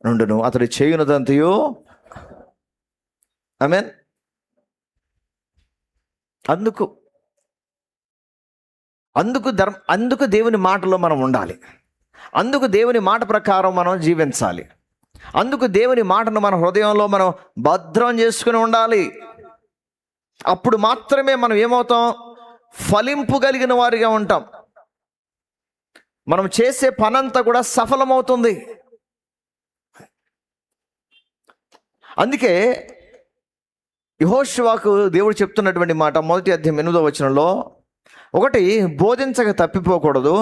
నుండును, అతడు చేయునదంతయో. ఆమేన్. అందుకు దేవుని మాటలో మనం ఉండాలి. అందుకు దేవుని మాట ప్రకారం మనం జీవించాలి. అందుకు దేవుని మాటను మన హృదయంలో మనం భద్రం చేసుకుని ఉండాలి. అప్పుడు మాత్రమే మనం ఏమవుతాం? ఫలింపు కలిగిన వారిగా ఉంటాం. మనం చేసే పనంతా కూడా సఫలమవుతుంది. అందుకే యెహోషువకు దేవుడు చెప్తున్నటువంటి మాట మొదటి అధ్యాయం 8వ వచనంలో, ఒకటి బోధించక తప్పిపోకూడదు,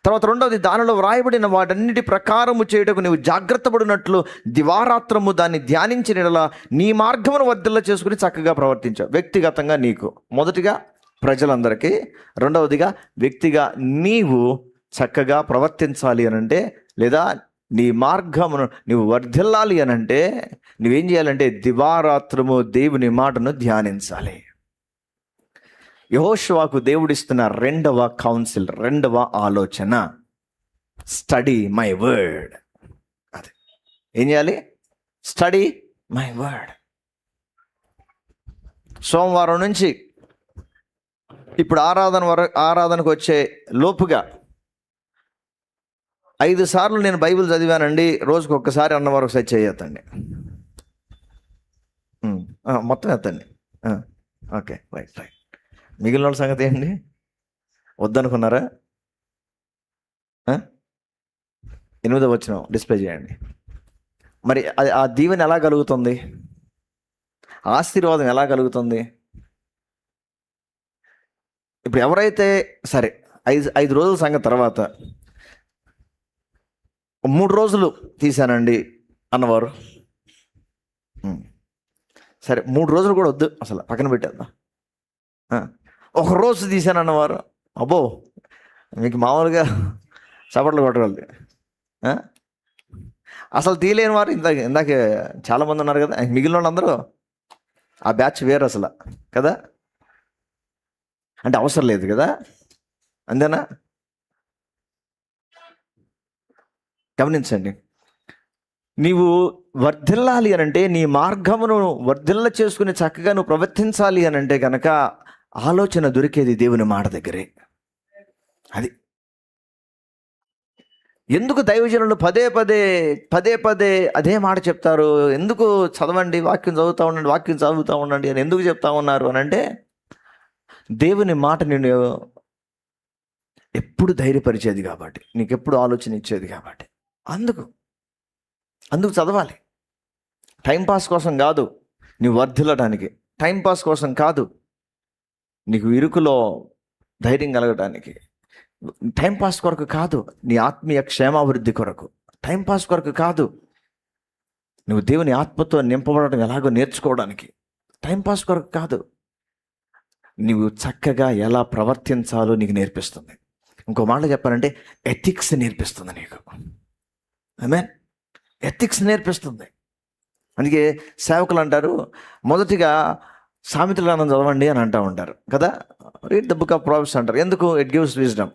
తర్వాత రెండవది దానిలో వ్రాయబడిన వాటన్నిటి ప్రకారము చేయుటకు నీవు జాగ్రత్త పడినట్లు దివారాత్రము దాన్ని ధ్యానించిన యెడల నీ మార్గమును వర్ధిల్ల చేసుకుని చక్కగా ప్రవర్తించావు. వ్యక్తిగతంగా నీకు, మొదటిగా ప్రజలందరికీ, రెండవదిగా వ్యక్తిగా నీవు చక్కగా ప్రవర్తించాలి అనంటే, లేదా నీ మార్గమును నీవు వర్ధిల్లాలి అనంటే నువ్వేం చేయాలంటే దివారాత్రము దేవుని మాటను ధ్యానించాలి. యెహోషువకు దేవుడిస్తున్న రెండవ కౌన్సిల్, రెండవ ఆలోచన, స్టడీ మై వర్డ్. అదే ఏం చేయాలి? Study my word. సోమవారం నుంచి ఇప్పుడు ఆరాధనకు వచ్చే లోపుగా 5 సార్లు నేను బైబిల్ చదివానండి, రోజుకు ఒక్కసారి అన్నవారు ఒకసారి చేయొద్దండి, మొత్తం ఎత్తండి. Okay, right. మిగిలిన వాళ్ళ సంగతి ఏంటి? వద్దనుకున్నారా? 8వ వచనం డిస్ప్లే చేయండి. మరి ఆ దీవెన ఎలా కలుగుతుంది? ఆశీర్వాదం ఎలా కలుగుతుంది? ఇప్పుడు ఎవరైతే సరే 5 రోజుల సంగతి తర్వాత 3 రోజులు తీశానండి అన్నవారు, సరే 3 రోజులు కూడా వద్దు, అసలు పక్కన పెట్టేద్దాం. 1 రోజు తీశాను అన్నవారు, అబ్బో మీకు మామూలుగా చప్పట్లు కొట్టగలదు. అసలు తీయలేని వారు ఇందాక చాలామంది ఉన్నారు కదా, మిగిలిన వాళ్ళందరూ ఆ బ్యాచ్ వేరు అసలు కదా, అంటే అవసరం లేదు కదా, అంతేనా? గమనించండి, నీవు వర్ధిల్లాలి అనంటే, నీ మార్గమును వర్ధిల్ల చేసుకుని చక్కగా నువ్వు ప్రవర్తించాలి అనంటే కనుక ఆలోచన దొరికేది దేవుని మాట దగ్గరే. అది ఎందుకు దైవజనులు పదే పదే అదే మాట చెప్తారు? ఎందుకు చదవండి, వాక్యం చదువుతూ ఉండండి అని ఎందుకు చెప్తా ఉన్నారు అని అంటే, దేవుని మాట నేను ఎప్పుడు ధైర్యపరిచేది కాబట్టి, నీకు ఎప్పుడు ఆలోచన ఇచ్చేది కాబట్టి, అందుకు చదవాలి. టైంపాస్ కోసం కాదు, నీవు వర్ధిల్లడానికి. టైంపాస్ కోసం కాదు, నీకు ఇరుకులో ధైర్యం కలగడానికి. టైంపాస్ కొరకు కాదు, నీ ఆత్మీయ క్షేమాభివృద్ధి కొరకు. టైంపాస్ కొరకు కాదు, నువ్వు దేవుని ఆత్మతో నింపబడటం ఎలాగో నేర్చుకోవడానికి. టైంపాస్ కొరకు కాదు, నువ్వు చక్కగా ఎలా ప్రవర్తించాలో నీకు నేర్పిస్తుంది. ఇంకో మాట చెప్పాలంటే ఎథిక్స్ నేర్పిస్తుంది నీకు. ఆమేన్. ఎథిక్స్ నేర్పిస్తుంది. అందుకే సేవకులు అంటారు, మొదటిగా సామెతల గ్రంథం చదవండి అని అంటూ ఉంటారు కదా. Read the book of probs అంటారు. ఎందుకు? It gives wisdom.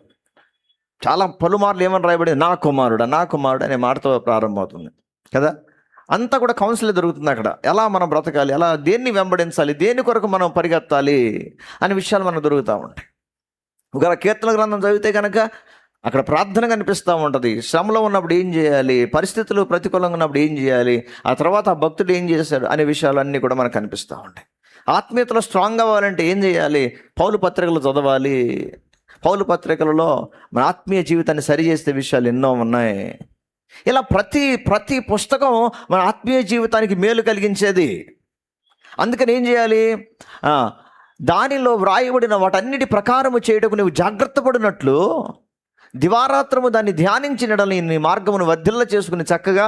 చాలా పలుమార్లు ఏమని రాయబడింది? నా కుమారుడా, నా కుమారుడు అనే మాటతో ప్రారంభమవుతుంది కదా. అంతా కూడా కౌన్సిల్ దొరుకుతుంది అక్కడ. ఎలా మనం బ్రతకాలి, ఎలా దేన్ని వెంబడించాలి, దేని కొరకు మనం పరిగెత్తాలి అనే విషయాలు మనకు దొరుకుతూ ఉంటాయి. ఒకవేళ కీర్తన గ్రంథం చదివితే కనుక అక్కడ ప్రార్థన కనిపిస్తూ ఉంటుంది. శ్రమలో ఉన్నప్పుడు ఏం చేయాలి, పరిస్థితులు ప్రతికూలంగా ఉన్నప్పుడు ఏం చేయాలి, ఆ తర్వాత ఆ భక్తుడు ఏం చేశాడు అనే విషయాలన్నీ కూడా మనకు కనిపిస్తూ ఉంటాయి. ఆత్మీయతలో స్ట్రాంగ్ అవ్వాలంటే ఏం చేయాలి? పౌలు పత్రికలు చదవాలి. పౌలు పత్రికలలో మన ఆత్మీయ జీవితాన్ని సరిచేసే విషయాలు ఎన్నో ఉన్నాయి. ఇలా ప్రతి పుస్తకం మన ఆత్మీయ జీవితానికి మేలు కలిగించేది. అందుకని ఏం చేయాలి? దానిలో వ్రాయబడిన వాటన్నిటి ప్రకారము చేయటకు నువ్వు జాగ్రత్త పడినట్లు దివారాత్రము దాన్ని ధ్యానించినడని నీ మార్గమును వర్ధిల్ల చేసుకుని చక్కగా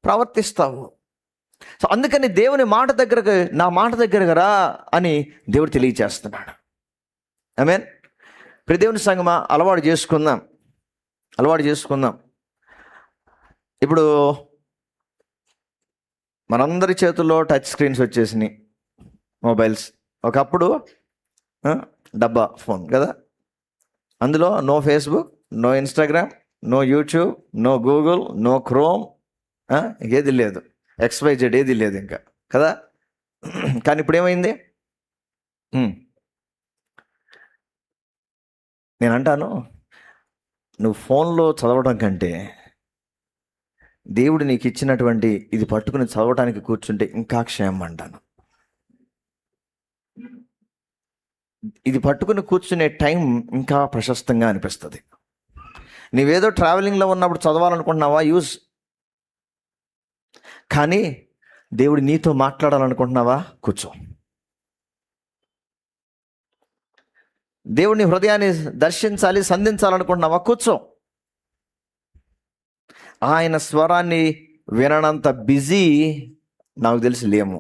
ప్రవర్తిస్తావు. సో అందుకని దేవుని మాట దగ్గరకు, నా మాట దగ్గరకు రా అని దేవుడు తెలియచేస్తున్నాడు. ఆమేన్. ప్రియ దేవుని సంగమా, అలవాటు చేసుకుందాం. ఇప్పుడు మనందరి చేతుల్లో టచ్ స్క్రీన్స్ వచ్చేసినాయి, మొబైల్స్. ఒకప్పుడు డబ్బా ఫోన్ కదా. అందులో no Facebook, no Instagram, no YouTube, no Google, no Chrome, ఏది లేదు, XYZ ఏది లేదు ఇంకా కదా. కానీ ఇప్పుడు ఏమైంది? నేను అంటాను, నువ్వు ఫోన్లో చదవడం కంటే దేవుడు నీకు ఇచ్చినటువంటి ఇది పట్టుకుని చదవడానికి కూర్చుంటే ఇంకా క్షేమం అంటాను. ఇది పట్టుకుని కూర్చునే టైం ఇంకా ప్రశస్తంగా అనిపిస్తుంది. నీవేదో ట్రావెలింగ్లో ఉన్నప్పుడు చదవాలనుకుంటున్నావా? యూజ్. కానీ దేవుడు నీతో మాట్లాడాలనుకుంటున్నావా? కూర్చో. దేవుడిని హృదయాన్ని దర్శించాలి, సంధించాలనుకుంటున్నావా? కూర్చో. ఆయన స్వరాన్ని విననంత బిజీ నాకు తెలిసి లేము.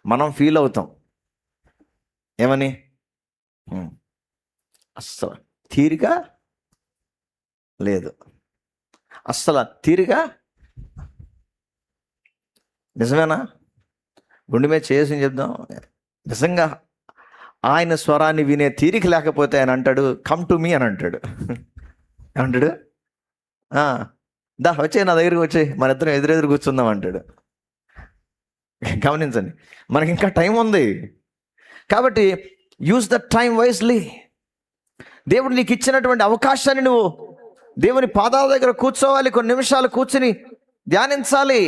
మనం ఫీల్ అవుతాం ఏమని? అస్సలు తీరిక లేదు, అస్సలు తీరిక. నిజమేనా? గుండె మీద చేసి చెప్దాం. నిజంగా ఆయన స్వరాన్ని వినే తీరిక లేకపోతే ఆయన అంటాడు, కమ్ టు మీ అని అంటాడు. ఏమంటాడు? వచ్చే నా దగ్గరికి వచ్చే, మన ఇద్దరం ఎదురెదురు కూర్చుందాం అంటాడు. గమనించండి, మనకి ఇంకా టైం ఉంది కాబట్టి యూజ్ ద టైం వైజ్లీ. దేవుడు నీకు ఇచ్చినటువంటి అవకాశాన్ని నువ్వు దేవుని పాదాల దగ్గర కూర్చోవాలి, కొన్ని నిమిషాలు కూర్చుని ధ్యానించాలి.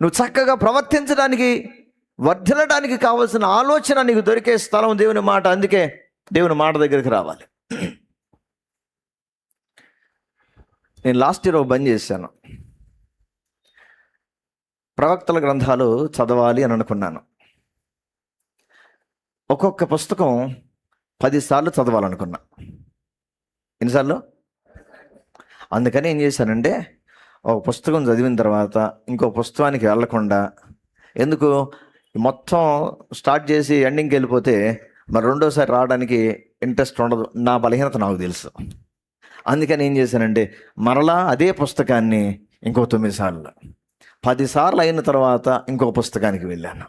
నువ్వు చక్కగా ప్రవర్తించడానికి, వర్ధిల్లడానికి కావాల్సిన ఆలోచన నీకు దొరికే స్థలం దేవుని మాట. అందుకే దేవుని మాట దగ్గరికి రావాలి. నేను లాస్ట్ ఇయర్ బంద్ చేశాను. ప్రవక్తల గ్రంథాలు చదవాలి అని అనుకున్నాను. ఒక్కొక్క పుస్తకం 10 సార్లు చదవాలనుకున్నా. ఎన్నిసార్లు? అందుకని ఏం చేశానంటే, ఒక పుస్తకం చదివిన తర్వాత ఇంకో పుస్తకానికి వెళ్ళకుండా, ఎందుకు మొత్తం స్టార్ట్ చేసి ఎండింగ్కి వెళ్ళిపోతే మరి రెండోసారి రావడానికి ఇంట్రెస్ట్ ఉండదు. నా బలహీనత నాకు తెలుసు. అందుకని ఏం చేశానంటే, మరలా అదే పుస్తకాన్ని ఇంకో 9 సార్లు, 10 సార్లు అయిన తర్వాత ఇంకో పుస్తకానికి వెళ్ళాను.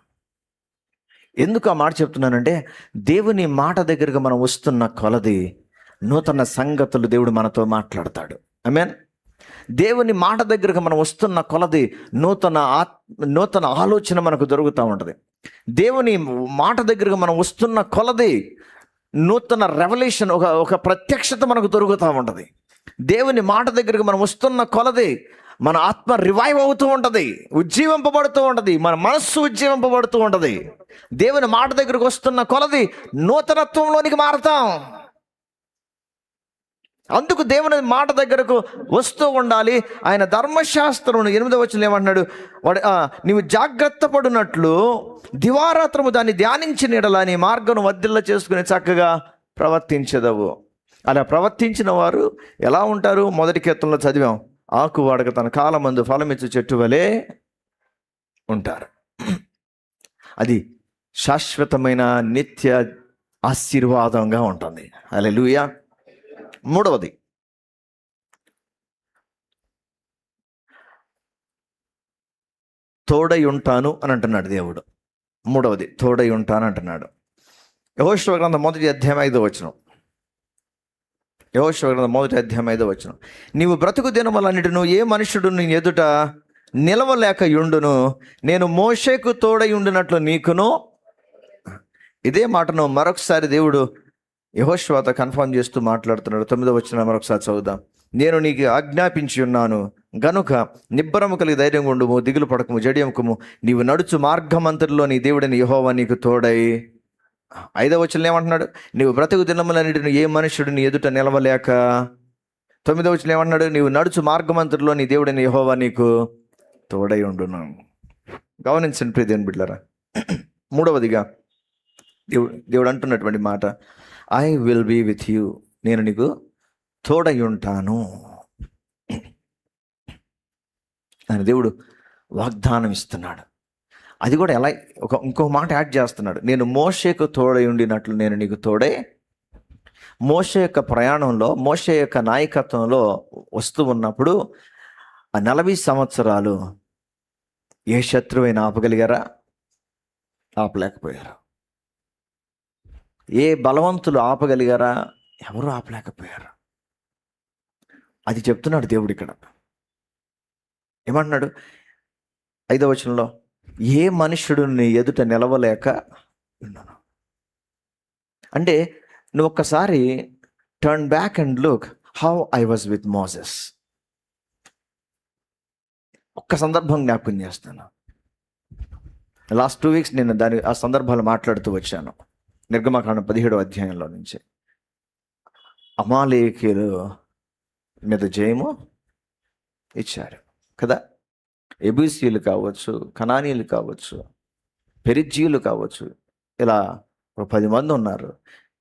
ఎందుకు ఆ మాట చెప్తున్నానంటే, దేవుని మాట దగ్గరకు మనం వస్తున్న కొలది నూతన సంగతులు దేవుడు మనతో మాట్లాడతాడు. ఆమేన్. దేవుని మాట దగ్గరకు మనం వస్తున్న కొలది నూతన ఆలోచన మనకు దొరుకుతూ ఉంటుంది. దేవుని మాట దగ్గరకు మనం వస్తున్న కొలది నూతన రెవల్యూషన్, ఒక ప్రత్యక్షత మనకు దొరుకుతూ ఉంటుంది. దేవుని మాట దగ్గరకు మనం వస్తున్న కొలది మన ఆత్మ రివైవ్ అవుతూ ఉంటుంది, ఉజ్జీవింపబడుతూ ఉంటుంది, మన మనస్సు ఉజ్జీవింపబడుతూ ఉంటుంది. దేవుని మాట దగ్గరకు వస్తున్న కొలది నూతనత్వంలోనికి మారుతాం. అందుకు దేవుని మాట దగ్గరకు వస్తూ ఉండాలి. ఆయన ధర్మశాస్త్రం 8వ వచనంలో ఏమంటున్నాడు? నీవు జాగ్రత్త పడినట్లు దివారాత్రము దాన్ని ధ్యానించిన యెడల నీ మార్గం వర్ధిల్ల చేసుకుని చక్కగా ప్రవర్తించెదవు. అలా ప్రవర్తించిన వారు ఎలా ఉంటారు? మొదటి కీర్తనలో చదివాం, ఆకు వాడక తన కాలమందు ఫలమిచ్చు చెట్టు వలె ఉంటారు. అది శాశ్వతమైన నిత్య ఆశీర్వాదంగా ఉంటుంది. హల్లెలూయా. 3వది, తోడై ఉంటాను అని అంటున్నాడు దేవుడు. మూడవది తోడై ఉంటాను అంటున్నాడు. యెహోషువ గ్రంథం 1:5 యెహోషువ గ్రంథం 1:5 నీవు బ్రతుకు దినములన్నిటిను ఏ మనుషుడు నీ ఎదుట నిలవలేక యుండును, నేను మోషేకు తోడై ఉండినట్లు నీకును. ఇదే మాటను మరొకసారి దేవుడు యెహోషువతో కన్ఫర్మ్ చేస్తూ మాట్లాడుతున్నాడు. 9వ మరొకసారి చదువుదాం. నేను నీకు ఆజ్ఞాపించి ఉన్నాను గనుక నిబ్బరము కలిగి ధైర్యం ఉండుము, దిగులు పడకము, జడియముకము. నీవు నడుచు మార్గమంతటిలో నీ దేవుడైన యెహోవా నీకు తోడై. 5వ ఏమంటున్నాడు? నీవు బ్రతుకు దినములన్నిటిని ఏ మనుషుడు నీ ఎదుట నిలవలేక. 9వ ఏమంటున్నాడు? నీవు నడుచు మార్గమంతటిలో నీ దేవుడైన యెహోవా నీకు తోడై ఉండును. గమనించండి ప్రియ దేవుని బిడ్డలారా, మూడవదిగా దేవుడు అంటున్నటువంటి మాట, I will be with you, నేను నీకు తోడై ఉంటాను అని దేవుడు వాగ్దానం ఇస్తున్నాడు. అది కూడా ఎలా, ఇంకో మాట యాడ్ చేస్తున్నాడు, నేను మోషేకు తోడై ఉండినట్లు నేను నీకు తోడై. మోషే యొక్క ప్రయాణంలో, మోషే యొక్క నాయకత్వంలో వస్తూ ఉన్నప్పుడు ఆ 40 సంవత్సరాలు ఏ శత్రువైనా ఆపగలిగారా? ఆపలేకపోయారు. ఏ బలవంతులు ఆపగలిగారా? ఎవరు ఆపలేకపోయారు. అది చెప్తున్నాడు దేవుడు ఇక్కడ. ఏమంటున్నాడు 5వ ఏ మనుష్యుడు నీ ఎదుట నిలవలేక ఉన్నాను అంటే, నువ్వు ఒక్కసారి turn back and look how I was with Moses. ఒక్క సందర్భం జ్ఞాపకం చేస్తాను. లాస్ట్ 2 వీక్స్ నేను ఆ సందర్భాలు మాట్లాడుతూ వచ్చాను. నిర్గమకాండం 17వ నుంచి అమాలేకీయుల మీద జయము ఇచ్చారు కదా. ఎబూసీయులు కావచ్చు, కనానీయులు కావచ్చు, పెరిజ్జీయులు కావచ్చు, ఇలా 10 మంది ఉన్నారు.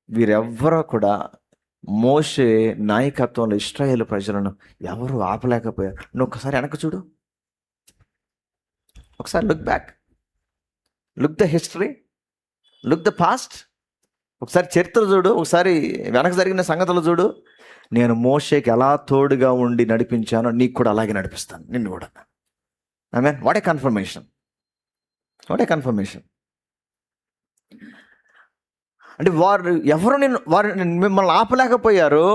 వీరెవ్వరూ కూడా మోషే నాయకత్వంలో ఇశ్రాయేలు ప్రజలను ఎవరు ఆపలేకపోయారు. నువ్వు ఒకసారి వెనక్కి చూడు, ఒకసారి look back, look the history, look the past. ఒకసారి చరిత్ర చూడు, ఒకసారి వెనక జరిగిన సంగతులు చూడు. నేను మోషేకి ఎలా తోడుగా ఉండి నడిపించానో నీకు కూడా అలాగే నడిపిస్తాను, నిన్ను కూడా. Amen. What a confirmation, what a confirmation. అంటే వారు మిమ్మల్ని ఆపలేకపోయారు.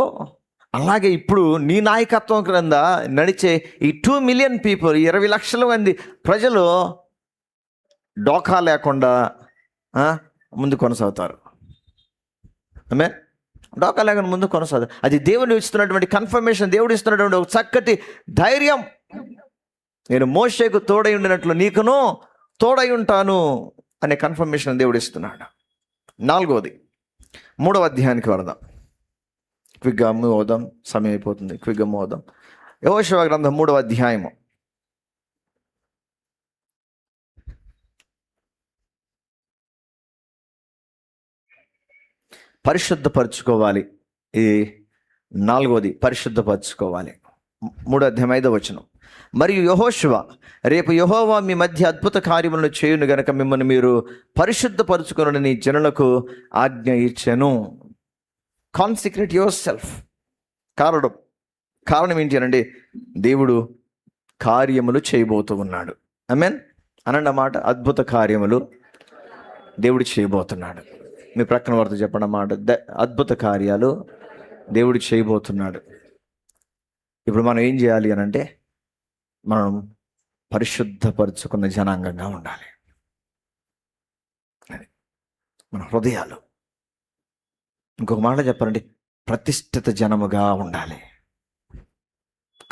అలాగే ఇప్పుడు నీ నాయకత్వం క్రింద నడిచే ఈ 2 మిలియన్ పీపుల్, 20 లక్షల మంది ప్రజలు డోకా లేకుండా ముందు కొనసాగుతారు. ఆమేన్. డోకా లేకుండా ముందు కొనసాగుతారు. అది దేవుడు ఇస్తున్నటువంటి కన్ఫర్మేషన్, దేవుడు ఇస్తున్నటువంటి ఒక చక్కటి ధైర్యం. నేను మోషేకు తోడై ఉండినట్లు నీకును తోడై ఉంటాను అనే కన్ఫర్మేషన్ దేవుడు ఇస్తున్నాడు. 4వది 3వ అధ్యాయానికి వెళదాం. క్విక్గా మూవ్ అవుదాం, సమయం అయిపోతుంది. క్విక్గా మూవ్ అవుదాం. యెహోషువ గ్రంథం 3వ అధ్యాయము. పరిశుద్ధపరచుకోవాలి. ఈ 4వది పరిశుద్ధపరచుకోవాలి. 3వ అధ్యాయం 5వ మరియు యెహోషువ, రేపు యెహోవా మీ మధ్య అద్భుత కార్యములను చేయును గనక మిమ్మల్ని మీరు పరిశుద్ధపరచుకొనుడని జనులకు ఆజ్ఞ ఇచ్చెను. Consecrate yourself. కారణం ఏంటి అనండి, దేవుడు కార్యములు చేయబోతూ ఉన్నాడు. ఆమేన్ అనండి అన్నమాట. అద్భుత కార్యములు దేవుడు చేయబోతున్నాడు. మీ ప్రక్కన వారితో చెప్పండి అన్నమాట. అద్భుత కార్యాలు దేవుడు చేయబోతున్నాడు. ఇప్పుడు మనం ఏం చేయాలి అనంటే, మనం పరిశుద్ధపరుచుకున్న జనాంగంగా ఉండాలి. మన హృదయాలు, ఇంకొక మాట చెప్పాలంటే, ప్రతిష్ఠిత జనముగా ఉండాలి.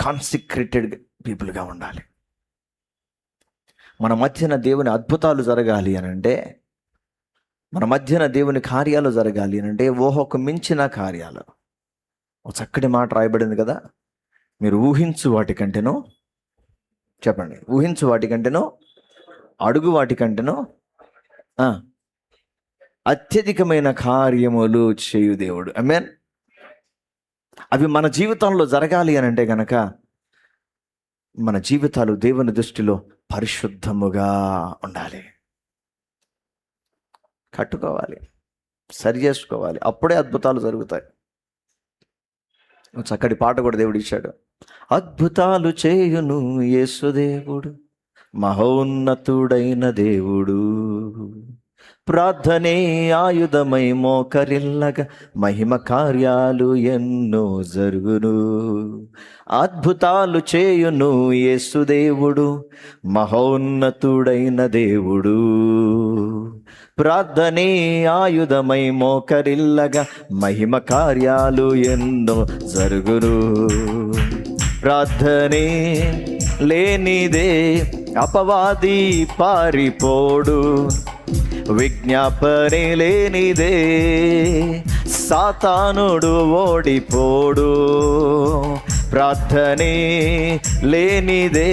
కాన్సిక్రేటెడ్ పీపుల్గా ఉండాలి. మన మధ్యన దేవుని అద్భుతాలు జరగాలి అనంటే, మన మధ్యన దేవుని కార్యాలు జరగాలి అనంటే, ఊహకు మించిన కార్యాలు. ఒక చక్కటి మాట రాయబడింది కదా, మీరు ఊహించు వాటికంటేనో, చెప్పండి, ఊహించు వాటికంటేనో, అడుగు వాటికంటేనో అత్యధికమైన కార్యములు చేయు దేవుడు. ఆమేన్. అవి మన జీవితంలో జరగాలి అని అంటే గనక మన జీవితాలు దేవుని దృష్టిలో పరిశుద్ధముగా ఉండాలి. కట్టుకోవాలి, సరి చేసుకోవాలి. అప్పుడే అద్భుతాలు జరుగుతాయి. చక్కటి పాట కూడా దేవుడు ఇచ్చాడు. అద్భుతాలు చేయును యేసు దేవుడు, మహోన్నతుడైన దేవుడు. ప్రార్థనే ఆయుధమై మోకరిల్లగా మహిమ కార్యాలు ఎన్నో జరుగును. అద్భుతాలు చేయును యేసుదేవుడు, మహోన్నతుడైన దేవుడు. ప్రార్థనే ఆయుధమై మోకరిల్లగా మహిమ కార్యాలు ఎన్నో జరుగును. ప్రార్థనే లేనిదే అపవాది పారిపోడు, విజ్ఞాపనే లేనిదే సాతానుడు ఓడిపోడు. ప్రార్థనే లేనిదే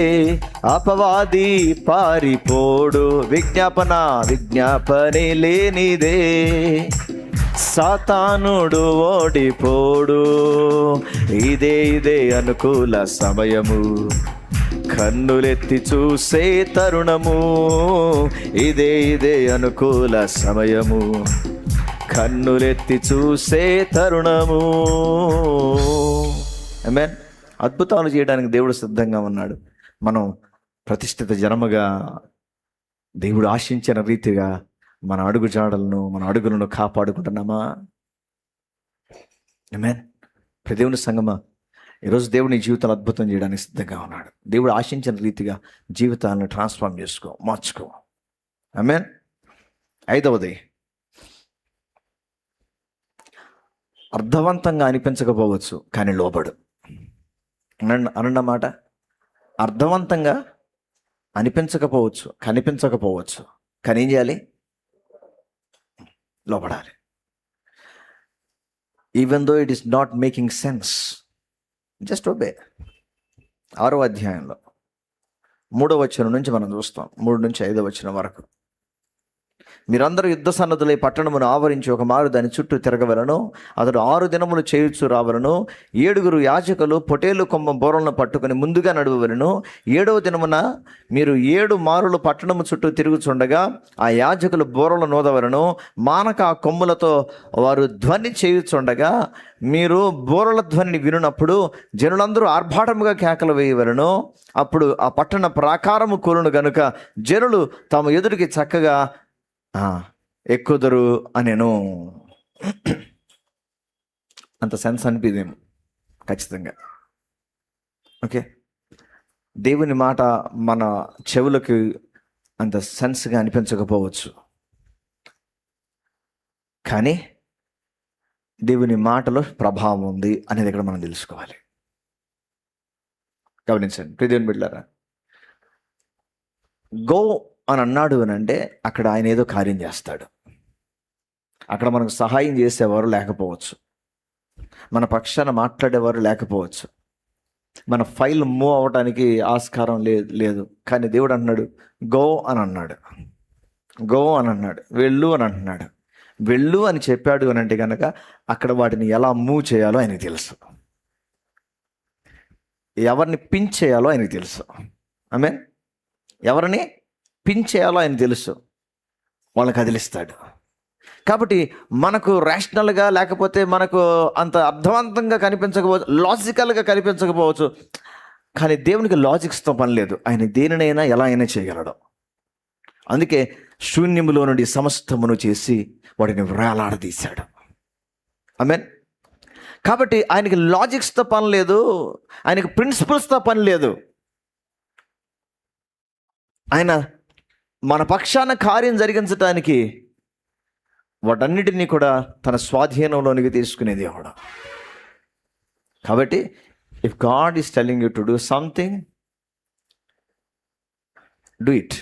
అపవాది పారిపోడు, విజ్ఞాపనే లేనిదే సాతానుడు ఓడిపోడు. ఇదే అనుకూల సమయము, కన్నులెత్తి చూసే తరుణము. ఇదే అనుకూల సమయము, కన్నులెత్తి చూసే తరుణము. ఆమేన్. అద్భుతాలు చేయడానికి దేవుడు సిద్ధంగా ఉన్నాడు. మనం ప్రతిష్ఠిత జనముగా దేవుడు ఆశించిన రీతిగా మన మన అడుగులను కాపాడుకుంటున్నామా? ఆమేన్. దేవుని సంగమా, ఈరోజు దేవుని జీవితాలు అద్భుతం చేయడానికి సిద్ధంగా ఉన్నాడు. దేవుడు ఆశించిన రీతిగా జీవితాలను ట్రాన్స్ఫార్మ్ చేసుకో, మార్చుకో. ఆమేన్. 5వది, అర్థవంతంగా అనిపించకపోవచ్చు కానీ లోబడు. అన్నమాట, అర్థవంతంగా కనిపించకపోవచ్చు కానీ ఏం చేయాలి? లోబడాలి. Even though it is not making sense, just obey. 6వ అధ్యాయంలో 3వ వచనం నుంచి మనం చూస్తాం, 3 నుంచి 5వ వచనం వరకు. మీరందరూ యుద్ధ సన్నద్ధులై పట్టణమును ఆవరించి ఒక మారు దాని చుట్టూ తిరగవలను. అతడు 6 దినములు చేయుచు రావలను. 7 యాజకులు పొటేలు కొమ్మ బోరలను పట్టుకుని ముందుగా నడువవలను. 7వ దినమున మీరు 7 మారులు పట్టణము చుట్టూ తిరుగుచుండగా ఆ యాజకులు బోరలు నోదవలను. మానక ఆ కొమ్ములతో వారు ధ్వని చేయుచుండగా మీరు బోరల ధ్వనిని వినున్నప్పుడు జనులందరూ ఆర్భాటముగా కేకలు వేయవలను. అప్పుడు ఆ పట్టణ ప్రాకారము కూలును గనుక జనులు తమ ఎదుటికి చక్కగా ఎక్కుదురు అనేను. అంత సెన్స్ అనిపిదేమో ఖచ్చితంగా. ఓకే, దేవుని మాట మన చెవులకు అంత సెన్స్గా అనిపించకపోవచ్చు, కానీ దేవుని మాటలో ప్రభావం ఉంది అనేది ఇక్కడ మనం తెలుసుకోవాలి. గమనించండి దేవుని బిడ్డలారా, గో అని అన్నాడు అని అంటే అక్కడ ఆయన ఏదో కార్యం చేస్తాడు. అక్కడ మనకు సహాయం చేసేవారు లేకపోవచ్చు, మన పక్షాన మాట్లాడేవారు లేకపోవచ్చు, మన ఫైల్ మూవ్ అవ్వడానికి ఆస్కారం లేదు. కానీ దేవుడు అంటున్నాడు గో అని అన్నాడు, వెళ్ళు అని అంటున్నాడు. వెళ్ళు అని చెప్పాడు అని అంటే కనుక అక్కడ వాటిని ఎలా మూవ్ చేయాలో ఆయనకి తెలుసు, ఎవరిని పిన్ చేయాలో ఆయనకి తెలుసు. ఆమేన్. ఎవరిని పిన్ చేయాలో ఆయన తెలుసు, వాళ్ళని కదిలిస్తాడు. కాబట్టి మనకు రేషనల్గా లేకపోతే మనకు అంత అర్థవంతంగా కనిపించకపోవచ్చు, లాజికల్గా కనిపించకపోవచ్చు, కానీ దేవునికి లాజిక్స్తో పని లేదు. ఆయన దేనినైనా ఎలా అయినా చేయగలడు. అందుకే శూన్యములో నుండి సమస్తమును చేసి వాడిని వేలాడదీశాడు. ఆమేన్. కాబట్టి ఆయనకి లాజిక్స్తో పని లేదు, ఆయనకి ప్రిన్సిపల్స్తో పని లేదు. ఆయన మన పక్షాన కార్యం జరిగించడానికి వాటన్నిటినీ కూడా తన స్వాధీనంలోనికి తీసుకునేది దేవుడు. కాబట్టి if God is telling you to do something, do it.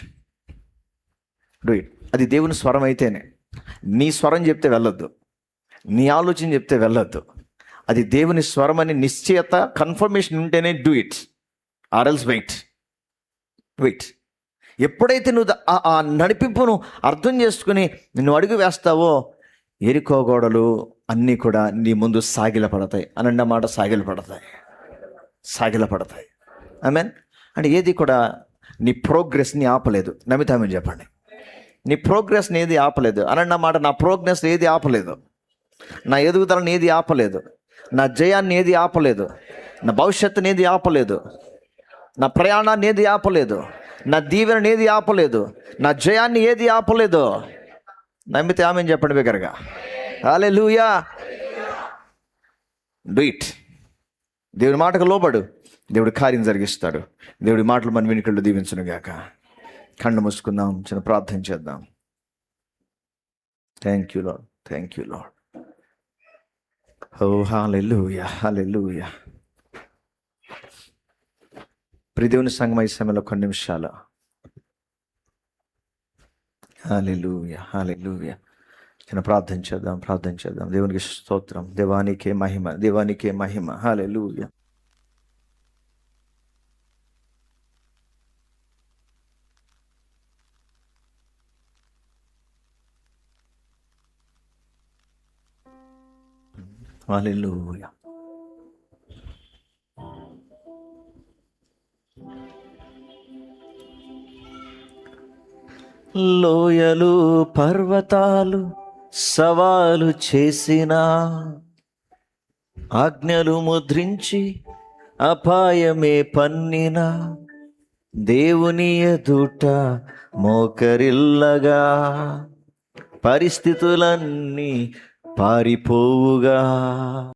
అది దేవుని స్వరం అయితేనే. నీ స్వరం చెప్తే వెళ్ళొద్దు, నీ ఆలోచన చెప్తే వెళ్ళొద్దు. అది దేవుని స్వరం అని నిశ్చయత, కన్ఫర్మేషన్ ఉంటేనే do it, or else wait. ఎప్పుడైతే నువ్వు ఆ నడిపింపును అర్థం చేసుకుని నువ్వు అడుగు వేస్తావో ఎరికో గోడలు అన్నీ కూడా నీ ముందు సాగిలపడతాయి. అన్నమాట సాగిలపడతాయి. ఆమేన్. అంటే ఏది కూడా నీ ప్రోగ్రెస్ని ఆపలేదు. నమ్మితామని చెప్పండి. నీ ప్రోగ్రెస్ని ఏది ఆపలేదు. అన్నమాట నా ప్రోగ్రెస్ ఏది ఆపలేదు, నా ఎదుగుదలని ఏది ఆపలేదు, నా జయాన్ని ఏది ఆపలేదు, నా భవిష్యత్తుని ఏది ఆపలేదు, నా ప్రయాణాన్ని ఏది ఆపలేదు. నా దీవెనని ఏది ఆపలేదు, నా జయాన్ని ఏది ఆపలేదు. నమ్మితే ఆమెను చెప్పండి బిగ్గరగా. హల్లెలూయా. Do it. దేవుడి మాటకు లోబడు, దేవుడి కార్యం జరిగిస్తాడు. దేవుడి మాటలు మన వెనుకళ్ళు దీవించును గాక. కళ్ళు మూసుకుందాం, చిన్న ప్రార్థన చేద్దాం. Thank you Lord, thank you Lord. ఓ హల్లెలూయా, హల్లెలూయా. ప్రియ దేవుని సంగమం ఈ సమయంలో కొన్ని నిమిషాలు హల్లెలూయా, హల్లెలూయా చిన్న ప్రార్థన చేద్దాం. దేవునికి స్తోత్రం. దేవానికే మహిమ, దేవానికే మహిమ. హల్లెలూయా. హల్లెలూయా. లోయలు పర్వతాలు సవాలు చేసినా, ఆజ్ఞలు ముద్రించి అపాయమే పన్నినా, దేవుని ఎదుట మోకరిల్లగా పరిస్థితులన్నీ పారిపోవుగా.